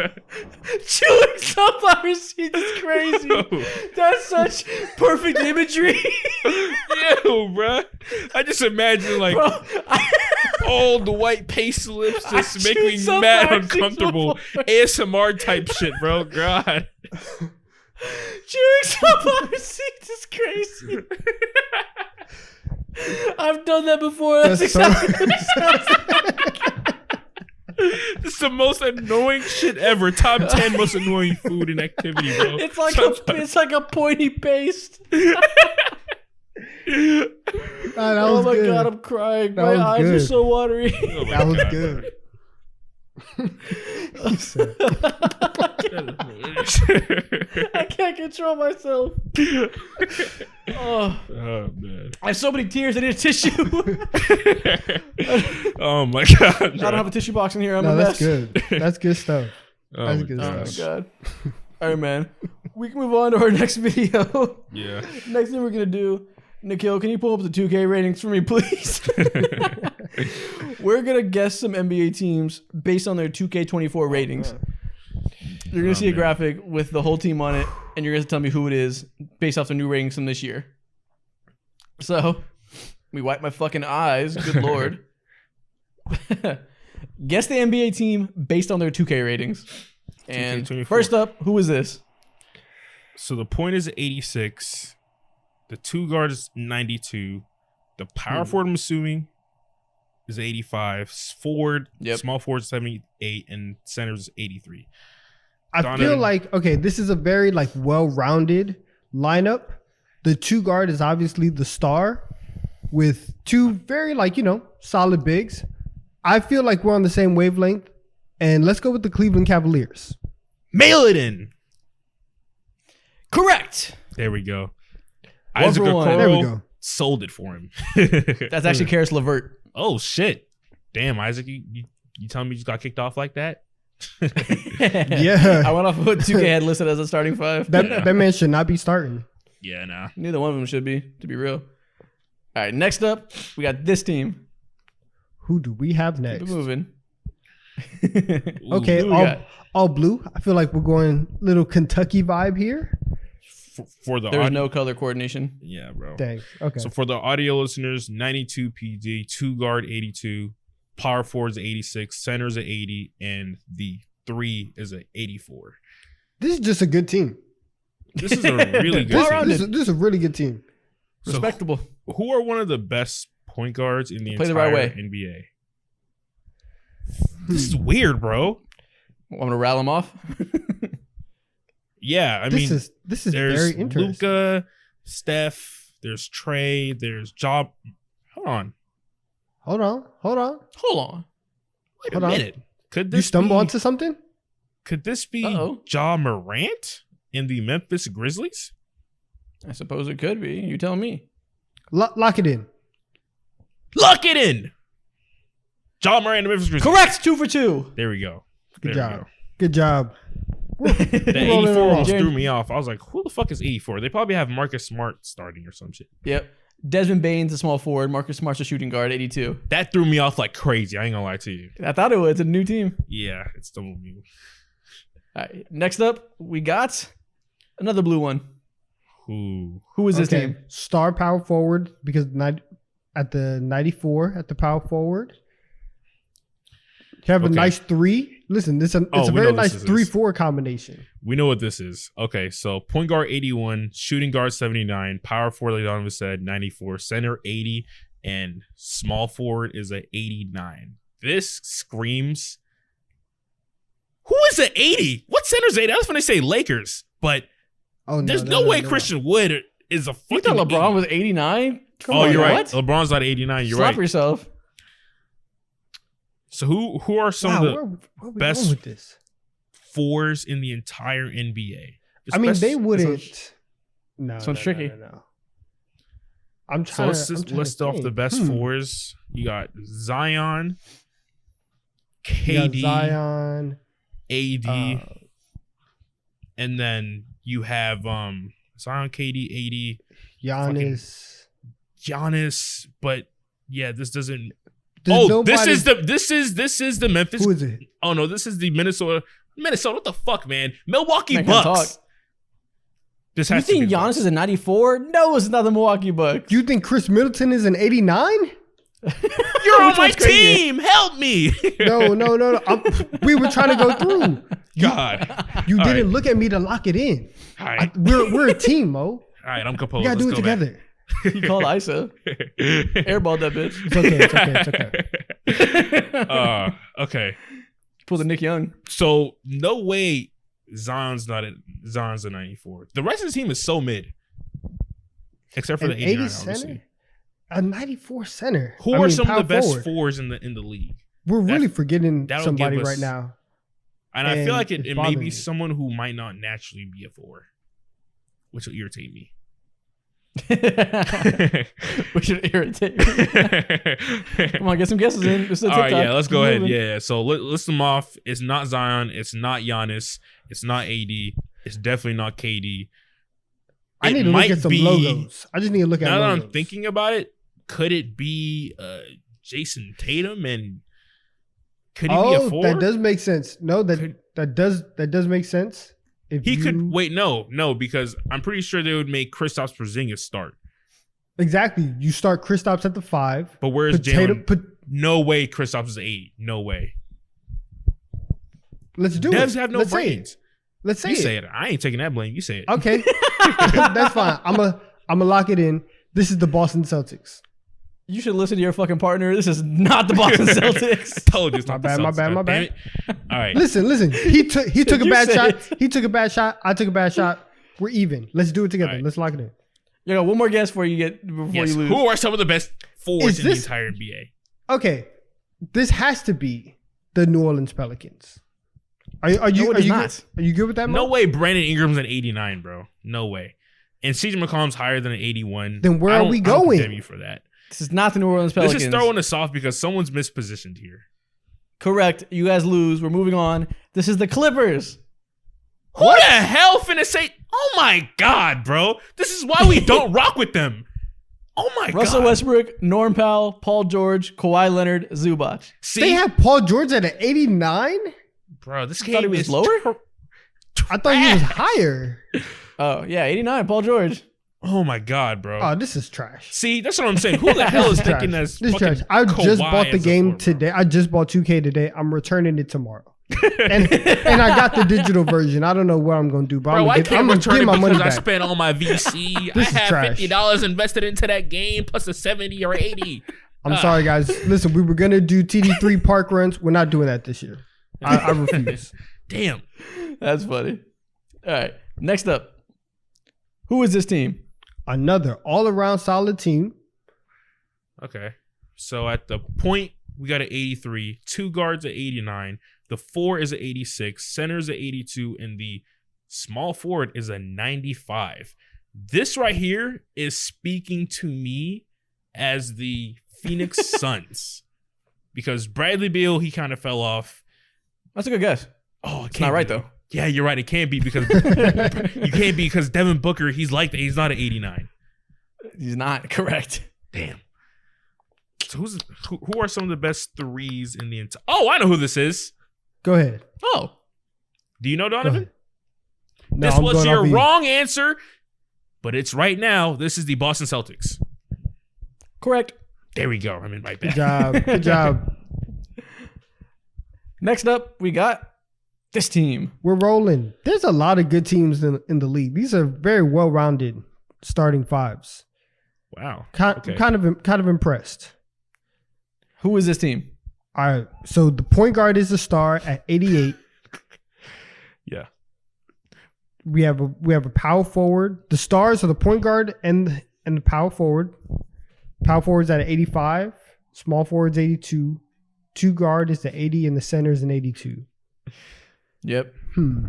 Chewing sunflower seeds is crazy. Ew. That's such perfect imagery. Ew, bro. I just imagine like old white paste lips just make me mad uncomfortable. ASMR type shit, bro. God. Chewing sunflower seeds is crazy. I've done that before. That's exactly what it sounds like. This is the most annoying shit ever. Top 10 most annoying food and activity, bro. It's like a pointy paste. Oh my good. god, I'm crying. My eyes are so watery. Oh that was God, good. I can't control myself. Oh man. I have so many tears. I need a tissue. Oh my god. I don't have a tissue box in here. I'm a that's mess. good. That's good stuff. That's good Oh my stuff. god. All right, man. We can move on to our next video. Yeah. Next thing we're gonna do, Nikhil, can you pull up the 2K ratings for me, please? We're gonna guess some NBA teams based on their 2K24 ratings. You're gonna see a graphic with the whole team on it, and you're gonna tell me who it is based off the new ratings from this year. So, let me wipe my fucking eyes. Good lord. Guess the NBA team based on their 2K ratings. And 2K24. First up, who is this? So the point is 86. The two guard is 92. The power forward, I'm assuming, is 85. Forward, small forward, 78, and centers is 83. I feel like, okay, this is a very like well-rounded lineup. The 2 guard is obviously the star with 2 very solid bigs. I feel like we're on the same wavelength. And let's go with the Cleveland Cavaliers. Mail it in. Correct. There we go. Isaac Okoro there we go. Sold it for him. That's actually Karis LeVert. Oh shit! Damn, Isaac, you telling me you just got kicked off like that? Yeah. I went off of what 2K had listed as a starting 5. That man should not be starting. Yeah, nah. Neither one of them should be, to be real. All right, next up, we got this team. Who do we have Keep next? it moving. Okay, Who we got? all blue. I feel like we're going little Kentucky vibe here. For the There's no color coordination. Yeah, bro. Dang. Okay. So for the audio listeners, 92 PD, 2 guard 82, power forwards 86, centers at 80, and the 3 is at 84. This is just a good team. This is a really good team. This is a really good team. So Respectable. who are one of the best point guards in the Play the entire right way. NBA? This is weird, bro. I'm gonna rattle them off. Yeah, I mean, this is there's very interesting. Luka, Steph, there's Trey, there's Job. Hold on. Hold on. Hold on. Wait Hold a on. minute. Could You this stumble be, onto something? Could this be Uh-oh. Ja Morant in the Memphis Grizzlies? I suppose it could be. You tell me. Lock it in. Lock it in. Ja Morant in the Memphis Grizzlies. Correct. 2 for 2. There we go. Good There we job. go. Good job. The Rolling 84 almost along. threw me off. I was like, who the fuck is 84? They probably have Marcus Smart starting or some shit. Yep. Desmond Bane's a small forward. Marcus Smart's a shooting guard. 82. That threw me off like crazy. I ain't gonna lie to you. I thought it was. It's a new team. Yeah, it's the movie. All right. Next up, we got another blue one. Ooh. Who is this team? Star power forward because at the 94 at the power forward. You have a Okay. nice 3. Listen, it's a we very know nice this is 3-4 combination. We know what this is. Okay, so point guard 81, shooting guard 79, power forward, like Donovan said, 94, center 80, and small forward is at 89. This screams. Who is at 80? What center's 80? I was going to say Lakers, but Oh, there's no way Christian Wood is a You fucking. thought LeBron 80. was 89? Come Oh, on, you're right. what? LeBron's not 89. You're Slap right. yourself. So who are some of the where we best going with this? fours in the entire NBA? I mean, they Especially- wouldn't. No, This one's tricky. No. I'm So trying. let's just list off the best fours. You got Zion, KD, Zion, AD, and then you have Zion, KD, AD, Giannis. But yeah, this doesn't. This is the Memphis. Who is it? Oh no, this is the Minnesota. What the fuck, man? Milwaukee Man, can't Bucks. talk. This You has to be think the Giannis Bucks. is a 94? No, it's not the Milwaukee Bucks. You think Chris Middleton is an 89? You're on Which my one's crazier? team. Help me. No. We were trying to go through. God. You All didn't right. look at me to lock it in. All right. We're a team, Mo. All right. I'm We composed. gotta do it Let's go back. together. He called ISO. Airballed that bitch. It's okay. Okay. Pulled a Nick Young. So no way Zion's a 94. The rest of the team is so mid. Except for An the 89, 80 obviously. center? A 94 center. Who are some of the best fours in the league? We're really forgetting that'll somebody give us- right now. And I feel like it's it may bothering be me. someone who might not naturally be a four, which will irritate me. We should irritate. Come on, get some guesses in. It's a All TikTok. right, yeah, let's go Keep ahead. moving. Yeah, so list them off. It's not Zion. It's not Giannis. It's not AD. It's definitely not KD. I It need to look might at some be- logos. I just need to look at Now that logos. I'm thinking about it, could it be Jason Tatum and could he be a four? that does make sense. No, Could- that does make sense. If He you, could wait. No, because I'm pretty sure they would make Kristaps Porzingis start. Exactly. You start Kristaps at the 5. But where's Put Tatum. Jalen? No way. Kristaps is 8. No way. Let's do Devs it. have no Let's say it. brains. Let's say You it. say it. I ain't taking that blame. You say it. Okay, that's fine. I'm a lock it in. This is the Boston Celtics. You should listen to your fucking partner. This is not the Boston Celtics. I told you it's My not bad, the my Celtics, bad, my God damn bad. it. All right. Listen. He took a You bad said shot. it. He took a bad shot. I took a bad shot. We're even. Let's do it together. All right. Let's lock it in. You got one more guess before you lose. Who are some of the best forwards in the this- entire NBA? Okay, this has to be the New Orleans Pelicans. Are you No, it are is you not. good? Are you good with that? No Mo? way Brandon Ingram's an 89, bro. No way. And CJ McCollum's higher than an 81. Then where I are don't- we I don't going? condemn you for that. This is not the New Orleans Pelicans. Let's just throw in a soft because someone's mispositioned here. Correct. You guys lose. We're moving on. This is the Clippers. Who the hell finna say? Oh my God, bro. This is why we don't rock with them. Oh my Russell God. Westbrook, Norm Powell, Paul George, Kawhi Leonard, Zubac. See, They have Paul George at an 89. bro, this I game thought he was is lower? I thought he was higher. Oh, yeah, 89, Paul George. Oh my God, bro. Oh, this is trash. See, that's what I'm saying. Who the hell is thinking Trash. that's This is fucking trash. I just Kawhi bought the as a game forward, bro? today. I just bought 2K today. I'm returning it tomorrow. and I got the digital version. I don't know what I'm gonna do, but Bro, I I'm can't gonna return get it my money because I back. spent all my VC. I This is have trash. $50 invested into that game plus a 70 or 80. I'm sorry, guys. Listen, we were gonna do TD3 park runs. We're not doing that this year. I refuse. Damn. That's funny. All right, next up. Who is this team? Another all-around solid team. Okay. So at the point, we got an 83, two guards at 89, the 4 is at 86, center is at 82, and the small forward is a 95. This right here is speaking to me as the Phoenix Suns because Bradley Beal, he kind of fell off. That's a good guess. Oh, It's not right, though. Yeah, you're right. It can't be because you can't be because Devin Booker, he's like that. He's not an 89. He's not correct. Damn. So who are some of the best threes in the entire? Oh, I know who this is. Go ahead. Oh, Do you know Go Donovan? ahead. No, This I'm was going your off you. wrong answer, but it's right now. This is the Boston Celtics. correct. There we go. I'm in my Good bag. job. Good job. Next up, we got this team. We're rolling. There's a lot of good teams in the league. These are very well-rounded starting fives. Wow. Kind Okay. of impressed. Who is this team? All right. So the point guard is a star at 88. Yeah. We have a power forward. The stars are the point guard and the power forward. Power forward's at 85. Small forward's 82. Two guard is the 80 and the center is an 82. Yep. Hmm.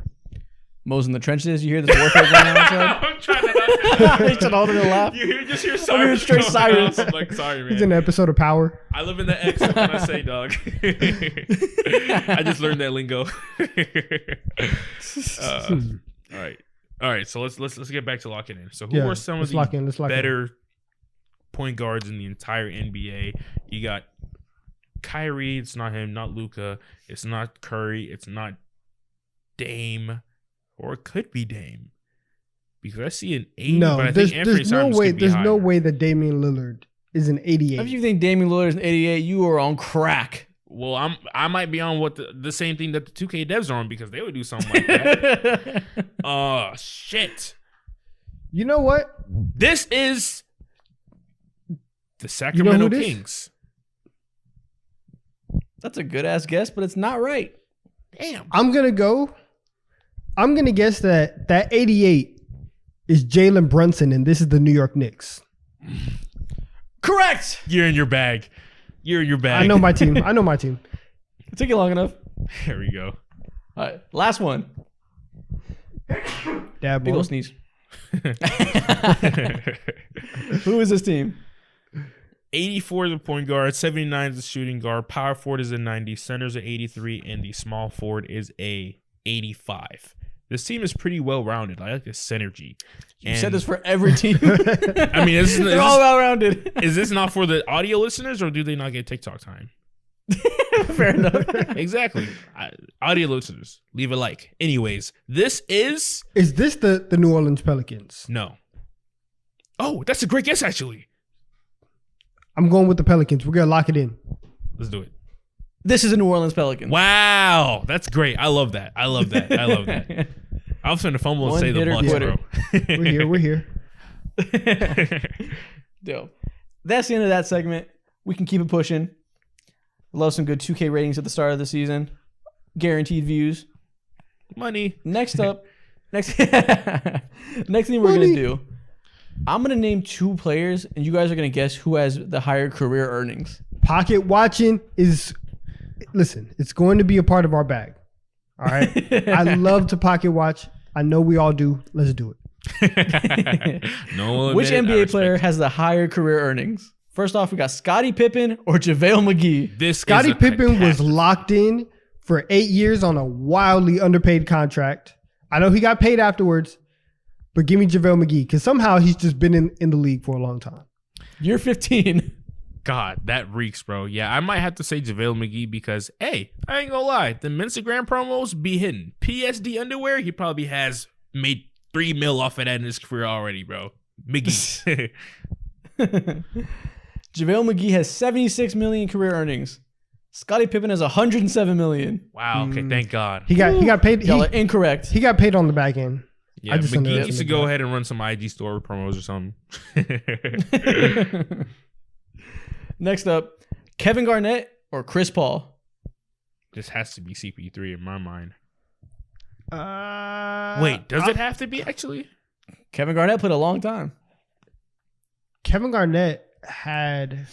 Mo's in the trenches. You hear this warfare going on outside? I'm trying to not. He's trying to hold it and laugh. You just hear I'm sirens. hearing straight going sirens. off. I'm like, sorry, man. It's an episode of Power. I live in the X. What can I say, dog? I just learned that lingo. All right. So let's get back to locking in. So who are some of let's the lock in. better point guards in the entire NBA? You got Kyrie. It's not him. Not Luka. It's not Curry. It's not Dame, or it could be Dame. Because I see an 80, No, but I there's think Anthony no Simons way. could be There's no higher. way that Damian Lillard is an 88. If you think Damian Lillard is an 88, you are on crack. Well, I might be on what the same thing that the 2K devs are on because they would do something like that. Oh shit! You know what? This is the Sacramento it is? Kings. That's a good ass guess, but it's not right. Damn. I'm gonna guess that 88 is Jalen Brunson, and this is the New York Knicks. Correct. You're in your bag. You're in your bag. I know my team. I know my team. It took you long enough. Here we go. All right, last one. Dab Big ball. ol' sneeze. Who is this team? 84 is the point guard, 79 is the shooting guard, power forward is a 90, center's a 83, and the small forward is a 85. This team is pretty well rounded. I like the synergy. You said this for every team. I mean, They're all well rounded. is this not for the audio listeners, or do they not get TikTok time? Fair enough. Exactly. Audio listeners, leave a like. Anyways, this is Is this the New Orleans Pelicans? no. Oh, that's a great guess, actually. I'm going with the Pelicans. We're gonna lock it in. Let's do it. This is a New Orleans Pelicans. Wow, that's great. I love that. I love that. I was going to fumble and One say the hitter Bucks, quitter. bro. We're here. Dope. That's the end of that segment. We can keep it pushing. Love some good 2K ratings at the start of the season. Guaranteed views. Money. Next up, next thing we're Money. gonna do I'm gonna name 2 players, and you guys are gonna guess who has the higher career earnings. Pocket watching is, listen, it's going to be a part of our bag. All right. I love to pocket watch. I know we all do. Let's do it. No, Which NBA player has the higher career earnings? First off, we got Scottie Pippen or JaVale McGee. Scottie Pippen was locked in for 8 years on a wildly underpaid contract. I know he got paid afterwards, but give me JaVale McGee because somehow he's just been in the league for a long time. You're 15. God, that reeks, bro. Yeah, I might have to say JaVale McGee because, hey, I ain't gonna lie, the Instagram promos be hitting. PSD underwear, he probably has made $3 million off of that in his career already, bro. McGee. JaVale McGee has 76 million career earnings. Scottie Pippen has 107 million. Wow. Okay, thank God. He got paid. Y'all are incorrect. He got paid on the back end. Yeah, McGee needs to go ahead and run some IG store promos or something. Next up, Kevin Garnett or Chris Paul? This has to be CP3 in my mind. Uh, Wait, does it have to be actually? Kevin Garnett played a long time. Kevin Garnett had...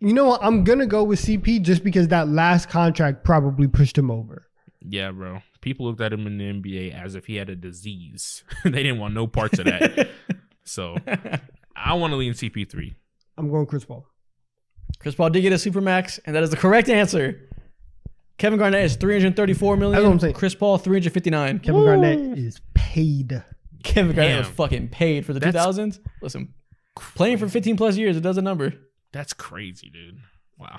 You know what? I'm going to go with CP just because that last contract probably pushed him over. Yeah, bro. People looked at him in the NBA as if he had a disease. They didn't want no parts of that. So I want to lean CP3. I'm going Chris Paul. Chris Paul did get a supermax, and that is the correct answer. Kevin Garnett is 334 million. That's what I'm saying. Chris Paul 359. Kevin Garnett is paid. Kevin Garnett was fucking paid for the 2000s. Listen, playing for 15 plus years, it does a number. That's crazy, dude. Wow.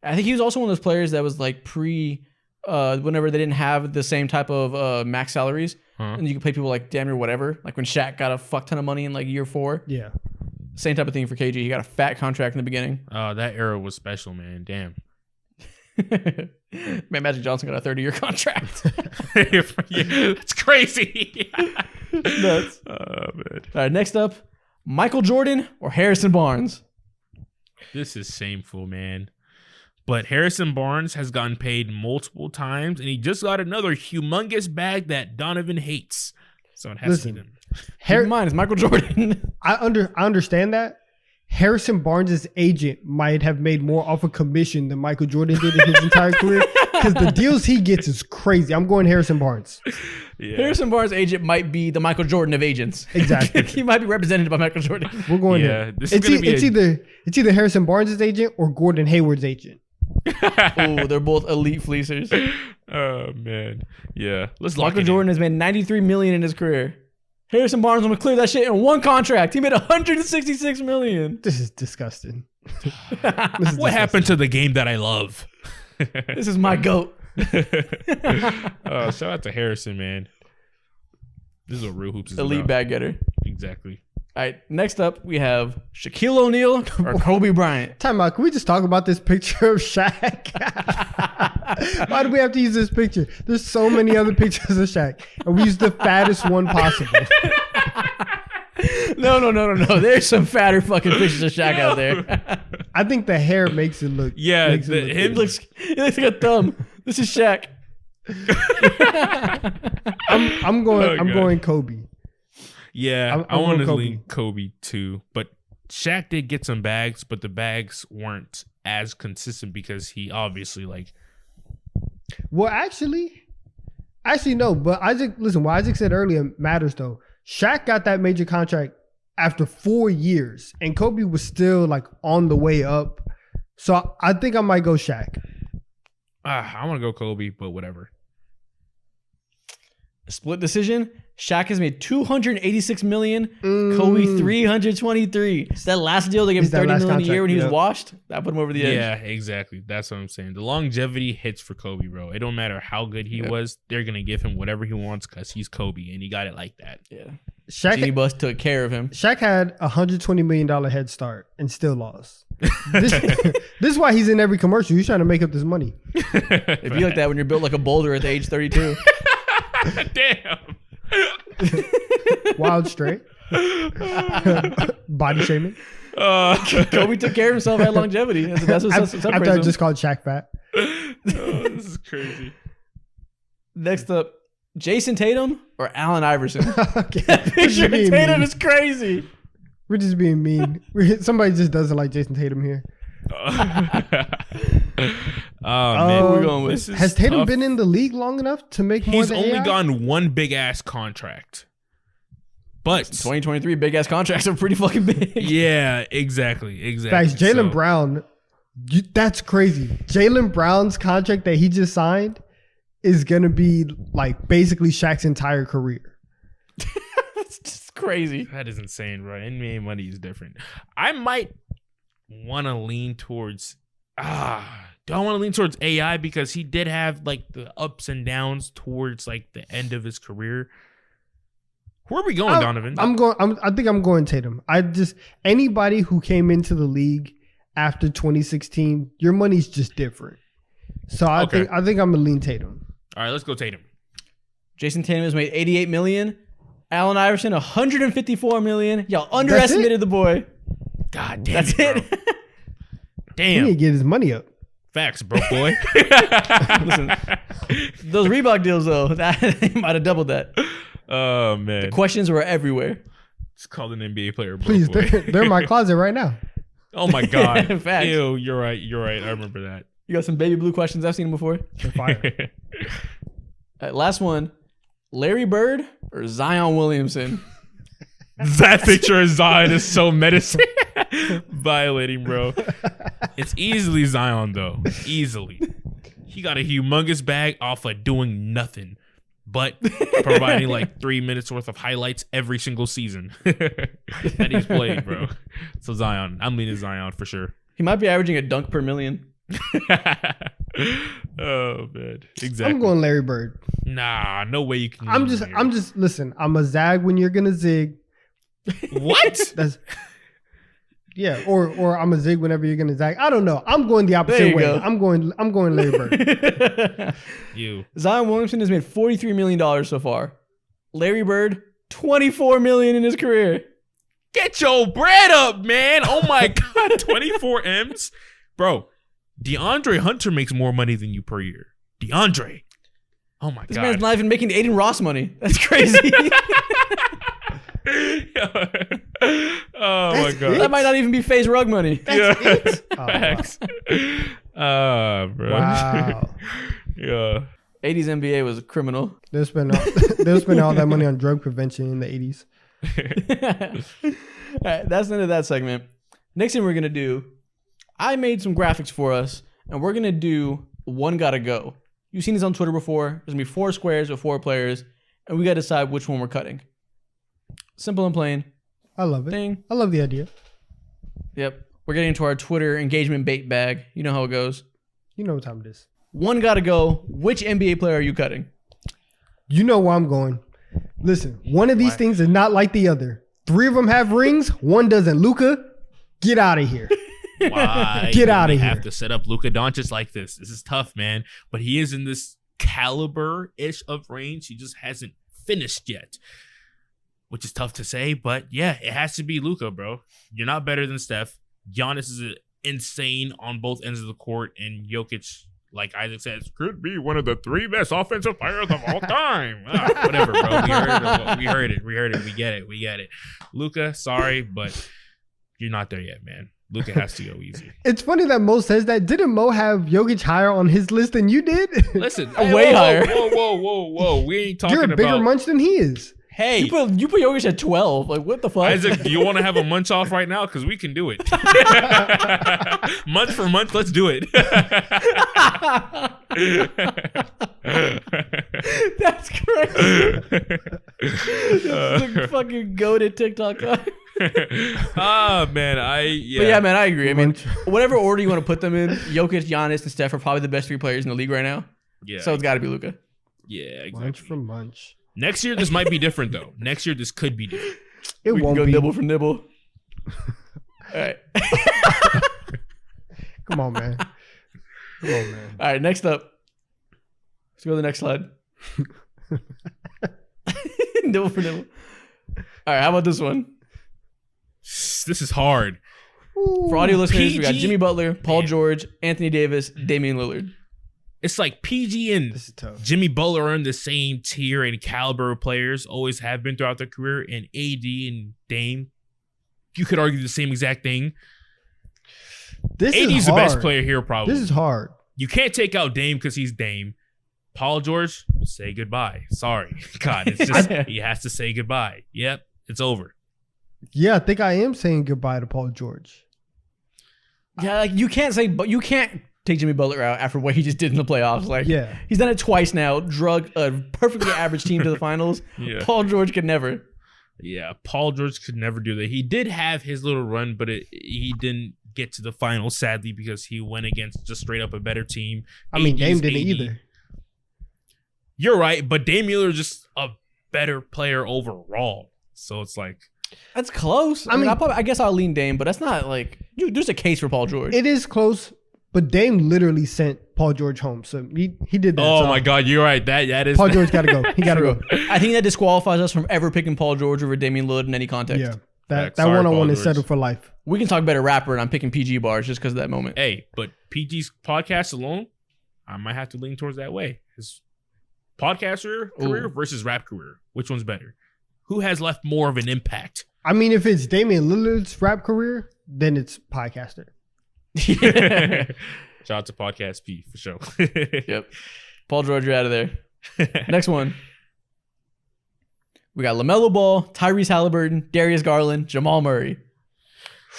I think he was also one of those players that was like whenever they didn't have the same type of max salaries, and you could pay people like damn near whatever. Like when Shaq got a fuck ton of money in like year 4. Yeah. Same type of thing for KG. He got a fat contract in the beginning. Oh, that era was special, man. Damn. Man, Magic Johnson got a 30-year contract. Yeah, that's crazy. Nuts. Oh, man. All right, next up, Michael Jordan or Harrison Barnes? This is shameful, man. But Harrison Barnes has gotten paid multiple times, and he just got another humongous bag that Donovan hates. So it has to be them. Keep in mind, it's Michael Jordan. I understand that. Harrison Barnes' agent might have made more off a commission than Michael Jordan did in his entire career because the deals he gets is crazy. I'm going Harrison Barnes. Yeah. Harrison Barnes' agent might be the Michael Jordan of agents. Exactly. He might be represented by Michael Jordan. We're going there. It's either Harrison Barnes' agent or Gordon Hayward's agent. Oh, they're both elite fleecers. Oh man, yeah. Michael Jordan has made 93 million in his career. Harrison Barnes want to clear that shit in one contract. He made 166 million. This is disgusting. What happened to the game that I love? This is my GOAT. Shout out to Harrison, man. This is what Real Hoops is elite about. bag getter. Exactly. All right, next up we have Shaquille O'Neal or Kobe Bryant. Time out. Can we just talk about this picture of Shaq? Why do we have to use this picture? There's so many other pictures of Shaq, and we use the fattest one possible. No. There's some fatter fucking pictures of Shaq out there. I think the hair makes it look. Yeah, it looks like a thumb. This is Shaq. I'm going Kobe. Yeah, I want to lean Kobe too, but Shaq did get some bags, but the bags weren't as consistent because he obviously like. Well, actually no. But Isaac, listen, what Isaac said earlier matters though. Shaq got that major contract after 4 years, and Kobe was still like on the way up. So I think I might go Shaq. I want to go Kobe, but whatever. Split decision. Shaq has made 286 million. Kobe 323. It's that last deal they gave him 30 million a year when he was washed. That put him over the edge. Yeah, exactly. That's what I'm saying. The longevity hits for Kobe, bro. It don't matter how good he was. They're gonna give him whatever he wants because he's Kobe and he got it like that. Yeah. Jimmy Bus took care of him. Shaq had $120 million head start and still lost. This is why he's in every commercial. He's trying to make up this money. It'd be like that when you're built like a boulder at the age 32. Damn. Wild straight. Body shaming. Kobe took care of himself, had longevity. That's what after I just called Shaq fat. This is crazy. Next up, Jason Tatum or Allen Iverson? Okay. Picture of Tatum is crazy. We're just being mean. Somebody just doesn't like Jason Tatum here. Man, we're going with. Has Tatum been in the league long enough to make more than He's only AI? gotten one big ass contract. But 2023 big ass contracts are pretty fucking big. yeah, exactly. Facts. Jaylen Brown, that's crazy. Jaylen Brown's contract that he just signed is gonna be like basically Shaq's entire career. That's just crazy. That is insane, bro. NBA money is different. I might want to lean towards do I want to lean towards AI because he did have like the ups and downs towards like the end of his career. Where are we going, Donovan? I think I'm going Tatum. Anybody who came into the league after 2016, your money's just different. So I think I'm gonna lean Tatum. All right, let's go Tatum. Jason Tatum has made $88 million. Allen Iverson $154 million. Y'all underestimated the boy. God damn That's it. Bro. Damn. He need to get his money up. Facts, broke boy. Listen, those Reebok deals though, they might have doubled that. Oh man. The questions were everywhere. It's called an NBA player, broke Please, boy. they're in my closet right now. Oh my god. Facts. Ew, you're right. I remember that. You got some baby blue questions. I've seen them before. They're fire. All right, last one. Larry Bird or Zion Williamson? That picture of Zion is so menacing. Violating, bro. It's easily Zion, though. Easily. He got a humongous bag off of doing nothing but providing like 3 minutes worth of highlights every single season that he's played, bro. So Zion. I'm leaning Zion for sure. He might be averaging a dunk per million. Oh, man. Exactly. I'm going Larry Bird. Nah, no way you can. Listen, I'm a zag when you're gonna zig. What? That's or I'm a zig whenever you're gonna zag. I don't know. I'm going the opposite way. Go. I'm going Larry Bird. Zion Williamson has made $43 million so far. Larry Bird, $24 million in his career. Get your bread up, man. Oh my God. 24 M's. Bro, DeAndre Hunter makes more money than you per year. DeAndre. Oh my God. This man's not even making Aiden Ross money. That's crazy. Oh my God. That might not even be FaZe Rug money. That's it. Facts. Bro. Wow. Yeah. 80s NBA was criminal. They'll spend all that money on drug prevention in the 80s. All right, that's the end of that segment. Next thing we're gonna do, I made some graphics for us, and we're gonna do one gotta go. You've seen this on Twitter before. There's gonna be 4 squares with 4 players, and we gotta decide which one we're cutting. Simple and plain. I love it. Ding. I love the idea. Yep. We're getting into our Twitter engagement bait bag. You know how it goes. You know what time it is. One gotta go. Which NBA player are you cutting? You know where I'm going. Listen, one of these things is not like the other. 3 of them have rings. 1 doesn't. Luka, get out of here. Why? Get out of here. Have to set up Luka Doncic like this. This is tough, man. But he is in this caliber-ish of range. He just hasn't finished yet, which is tough to say. But yeah, it has to be Luka, bro. You're not better than Steph. Giannis is insane on both ends of the court, and Jokic, like Isaac says, could be one of the 3 best offensive players of all time. Whatever, bro. We heard it. We get it. Luka, sorry, but you're not there yet, man. Luka has to go easy. It's funny that Mo says that. Didn't Mo have Jokic higher on his list than you did? Listen, way higher. Whoa. We ain't talking about. You're a bigger munch than he is. Hey, You put Jokic at 12. Like, what the fuck? Isaac, do you want to have a munch off right now? Because we can do it. Munch for munch, let's do it. That's crazy. This is a fucking goated TikTok guy. Man, But yeah, man, I agree. I mean, whatever order you want to put them in, Jokic, Giannis, and Steph are probably the best 3 players in the league right now. Yeah. So it's got to be Luka. Yeah, exactly. Munch for munch. Next year, this might be different, though. Next year, this could be different. It We can won't go be. nibble for nibble. All right. Come on, man. All right, next up. Let's go to the next slide. Nibble for nibble. All right, how about this one? This is hard. For audio listeners, we got PG. Jimmy Butler, Paul George, Anthony Davis, Damian Lillard. It's like PG and This is tough. Jimmy Butler are in the same tier and caliber of players, always have been throughout their career, and AD and Dame, you could argue the same exact thing. This AD's is the hard. best player here, probably. This is hard. You can't take out Dame because he's Dame. Paul George, say goodbye. Sorry. God, it's just, he has to say goodbye. Yep, it's over. Yeah, I think I am saying goodbye to Paul George. Yeah, like you can't take Jimmy Butler out after what he just did in the playoffs. Like, Yeah. he's done it twice now. Drug a perfectly average team to the finals. Yeah. Paul George could never. Yeah, Paul George could never do that. He did have his little run, but he didn't get to the finals, sadly, because he went against just straight up a better team. I mean, Dame AD's didn't AD. either. You're right, but Dame Lillard is just a better player overall. So it's like, That's close. I mean, I guess I'll lean Dame, but that's not like there's a case for Paul George. It is close, but Dame literally sent Paul George home. So he did that. oh So my God, you're right. That is Paul George got to go. He got to go. I think that disqualifies us from ever picking Paul George over Damian Lillard in any context. Yeah. That Sorry, one-on-one Paul is George. settled for life. We can talk better rapper, and I'm picking PG bars just because of that moment. Hey, but PG's podcast alone, I might have to lean towards that way. His podcaster career versus rap career. Which one's better? Who has left more of an impact? I mean, if it's Damian Lillard's rap career, then it's podcaster. Shout out to Podcast P for sure. Yep. Paul George, you're out of there. Next one. We got LaMelo Ball, Tyrese Halliburton, Darius Garland, Jamal Murray.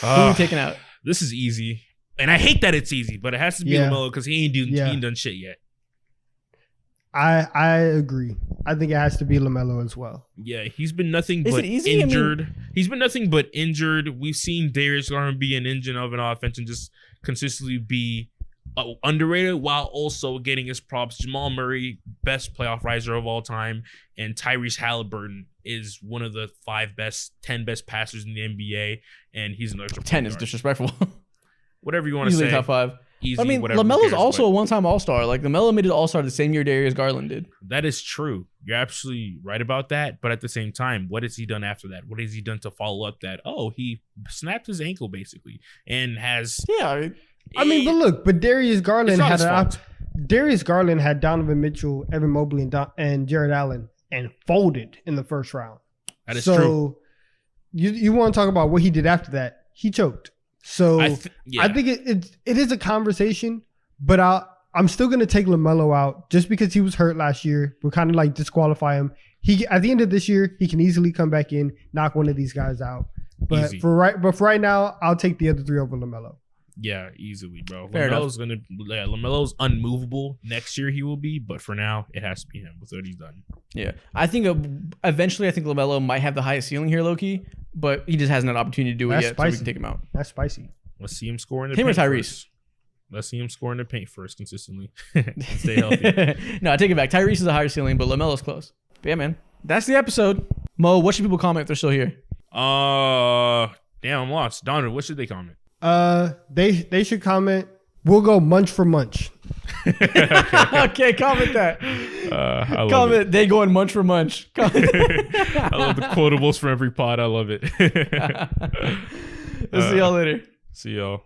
Who are we taking out? This is easy. And I hate that it's easy, but it has to be LaMelo because he ain't done shit yet. I agree. I think it has to be LaMelo as well. Yeah, he's been nothing Is but it easy? injured. He's been nothing but injured. We've seen Darius Garland be an engine of an offense and just consistently be underrated while also getting his props. Jamal Murray, best playoff riser of all time, and Tyrese Halliburton is one of the 10 best passers in the NBA, and he's another 10 is disrespectful. whatever you want to Easily say. top 5. Easy, I mean, whatever, who LaMelo's cares, also but a one-time All-Star. Like, LaMelo made it All-Star the same year Darius Garland did. that is true. You're absolutely right about that. But at the same time, what has he done after that? What has he done to follow up that? Oh, he snapped his ankle basically and has. Yeah. I mean, but Darius Garland It's not his fault. Darius Garland had Donovan Mitchell, Evan Mobley, and Jared Allen, and folded in the first round. That is so true. You want to talk about what he did after that? He choked. So I think it is a conversation, but I'm still gonna take LaMelo out just because he was hurt last year. We'll kind of like disqualify him. He at the end of this year, he can easily come back in, knock one of these guys out. But Easy. for right now, I'll take the other three over LaMelo. Yeah, easily, bro. Fair LaMelo's unmovable. Next year he will be, but for now it has to be him with what he's done. Yeah. I think eventually LaMelo might have the highest ceiling here, low-key, but he just hasn't had an opportunity to do it That's yet, so we spicy. can take him out. That's spicy. Let's see him score in the Him or paint Tyrese? first. Let's see him score in the paint first consistently. Stay healthy. No, I take it back. Tyrese is a higher ceiling, but LaMelo's close. But yeah, man. That's the episode. Mo, what should people comment if they're still here? Damn, I'm lost. Donovan, what should they comment? They should comment. We'll go munch for munch. Okay, comment that. I love Comment, it. they going munch for munch. I love the quotables from every pod. I love it. We'll see y'all later. See y'all.